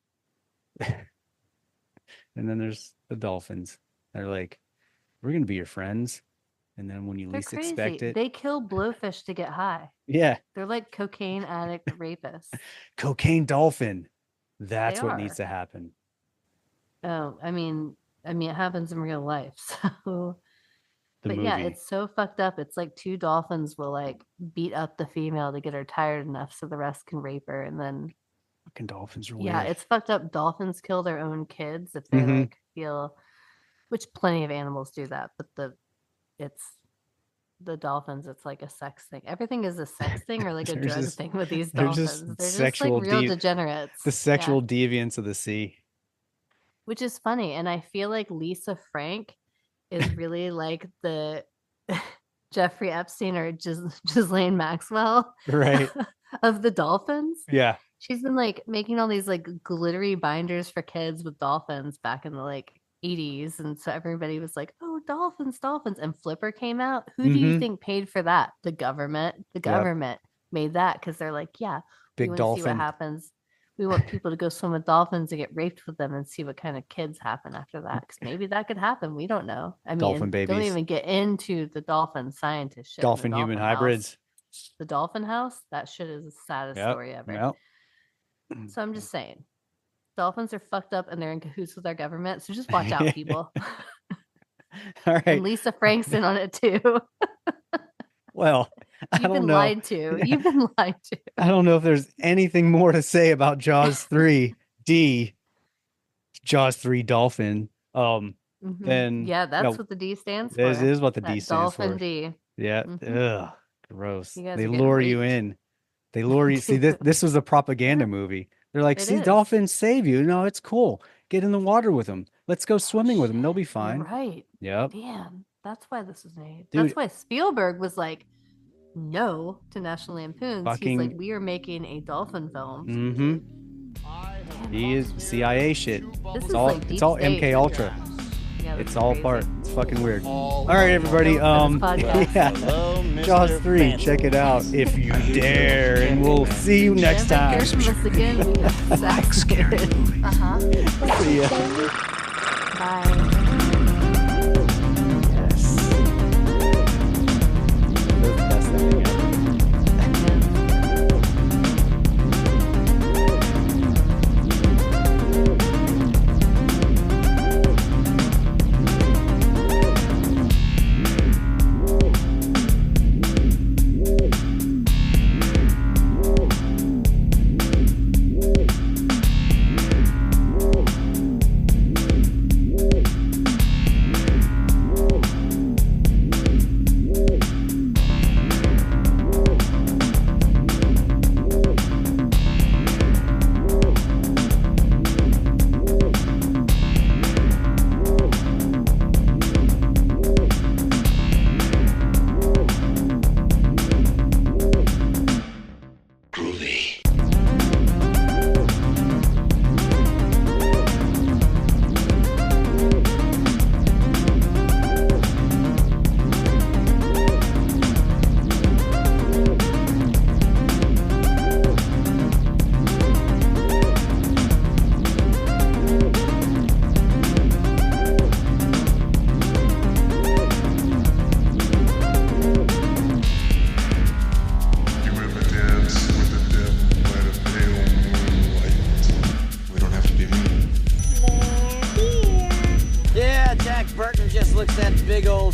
Speaker 6: And then there's the dolphins. They're like, we're going to be your friends. And then when you
Speaker 7: They're
Speaker 6: least
Speaker 7: crazy.
Speaker 6: expect it,
Speaker 7: They kill blowfish to get high.
Speaker 6: yeah,
Speaker 7: They're like cocaine addict rapists.
Speaker 6: cocaine dolphin. That's
Speaker 7: They
Speaker 6: what needs
Speaker 7: are.
Speaker 6: to happen.
Speaker 7: Oh, I mean, it happens in real life. So,
Speaker 6: The
Speaker 7: but
Speaker 6: movie.
Speaker 7: yeah, it's so fucked up. It's like 2 dolphins will like beat up the female to get her tired enough so the rest can rape her, and then
Speaker 6: Fucking dolphins are
Speaker 7: yeah,
Speaker 6: weird.
Speaker 7: it's fucked up. Dolphins kill their own kids if they
Speaker 6: Mhm.
Speaker 7: like feel, which plenty of animals do that, but it's the dolphins. It's like a sex thing. Everything is a sex thing or like a
Speaker 6: They're
Speaker 7: drug
Speaker 6: just-
Speaker 7: thing with these
Speaker 6: they're
Speaker 7: dolphins.
Speaker 6: just
Speaker 7: They're just
Speaker 6: sexual
Speaker 7: like real
Speaker 6: de-
Speaker 7: degenerates.
Speaker 6: The
Speaker 7: Yeah.
Speaker 6: sexual deviance of the sea.
Speaker 7: Which is funny. And I feel like Lisa Frank is really like the Jeffrey Epstein or Ghislaine Maxwell
Speaker 6: Right.
Speaker 7: of the dolphins.
Speaker 6: Yeah.
Speaker 7: She's been like making all these like glittery binders for kids with dolphins back in the like 80s. And so everybody was like, oh, dolphins, dolphins. And Flipper came out. Who do you
Speaker 6: Mhm.
Speaker 7: think paid for that? The government. The government made that because they're like, yeah, we
Speaker 6: Big
Speaker 7: want to see what
Speaker 6: dolphin.
Speaker 7: happens. We want people to go swim with dolphins and get raped with them and see what kind of kids happen after that. Because maybe that could happen. We don't know. I mean,
Speaker 6: Dolphin
Speaker 7: don't
Speaker 6: babies.
Speaker 7: even get into the dolphin scientist shit. in the
Speaker 6: Dolphin human
Speaker 7: dolphin house.
Speaker 6: hybrids.
Speaker 7: The dolphin house, that shit is the saddest
Speaker 6: Yep.
Speaker 7: story ever.
Speaker 6: Yep.
Speaker 7: So I'm just saying, dolphins are fucked up and they're in cahoots with our government. So just watch out, people.
Speaker 6: All right.
Speaker 7: And Lisa Frank's in on it too.
Speaker 6: Well, I
Speaker 7: You've
Speaker 6: don't
Speaker 7: been
Speaker 6: know.
Speaker 7: lied to. You've been lied to.
Speaker 6: I don't know if there's anything more to say about Jaws 3D, Jaws 3 Dolphin.
Speaker 7: Mhm.
Speaker 6: Then
Speaker 7: Yeah, that's
Speaker 6: no,
Speaker 7: what the D stands for.
Speaker 6: this is what the D
Speaker 7: That
Speaker 6: stands
Speaker 7: dolphin
Speaker 6: for.
Speaker 7: D.
Speaker 6: Yeah.
Speaker 7: Mhm.
Speaker 6: Ugh. Gross.
Speaker 7: You guys
Speaker 6: They
Speaker 7: are getting
Speaker 6: lure you
Speaker 7: raped.
Speaker 6: in. They lure you. See, this was a propaganda
Speaker 7: Yeah.
Speaker 6: movie. They're like,
Speaker 7: It
Speaker 6: see,
Speaker 7: is.
Speaker 6: dolphins save you. No, it's cool. Get in the water with them. Let's go swimming with them. They'll be
Speaker 7: You're
Speaker 6: fine.
Speaker 7: right.
Speaker 6: Yep.
Speaker 7: Damn. That's why this was made.
Speaker 6: Dude.
Speaker 7: That's why Spielberg was like, no to National Lampoons.
Speaker 6: Fucking-
Speaker 7: He's like, we are making a dolphin film.
Speaker 6: Mm-hmm. He is CIA shit.
Speaker 7: This
Speaker 6: It's
Speaker 7: is
Speaker 6: all
Speaker 7: like deep
Speaker 6: it's all
Speaker 7: state.
Speaker 6: MK Ultra.
Speaker 7: Yeah, this
Speaker 6: It's
Speaker 7: is
Speaker 6: all
Speaker 7: crazy.
Speaker 6: part. It's fucking weird.
Speaker 2: All
Speaker 6: All right, everybody.
Speaker 7: Don't for this podcast.
Speaker 6: Yeah.
Speaker 3: Hello, Mr.
Speaker 6: Jaws 3.
Speaker 3: Fancy.
Speaker 6: Check it out if you dare, and we'll see you next
Speaker 7: Never hear
Speaker 6: time.
Speaker 7: from us again. We have
Speaker 5: Like
Speaker 7: sex.
Speaker 5: scary movie.
Speaker 7: Uh-huh.
Speaker 6: See ya.
Speaker 7: Bye.
Speaker 6: Yes. That's the best thing ever.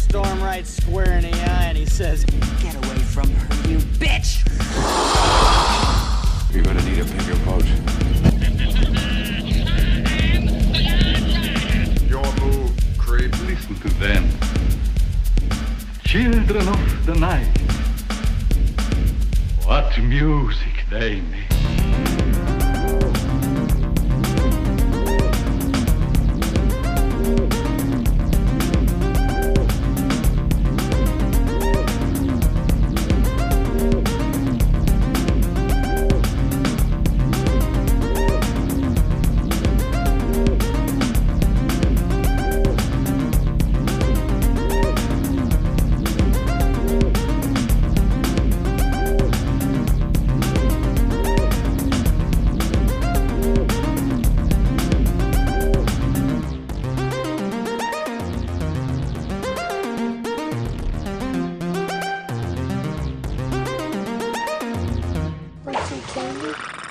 Speaker 8: storm right square in the eye, and he says, "Get away from her, you bitch!"
Speaker 5: You're gonna need a bigger boat.
Speaker 2: Your move, creep.
Speaker 9: Listen to them. Children of the night. What music they make.
Speaker 1: Want some candy?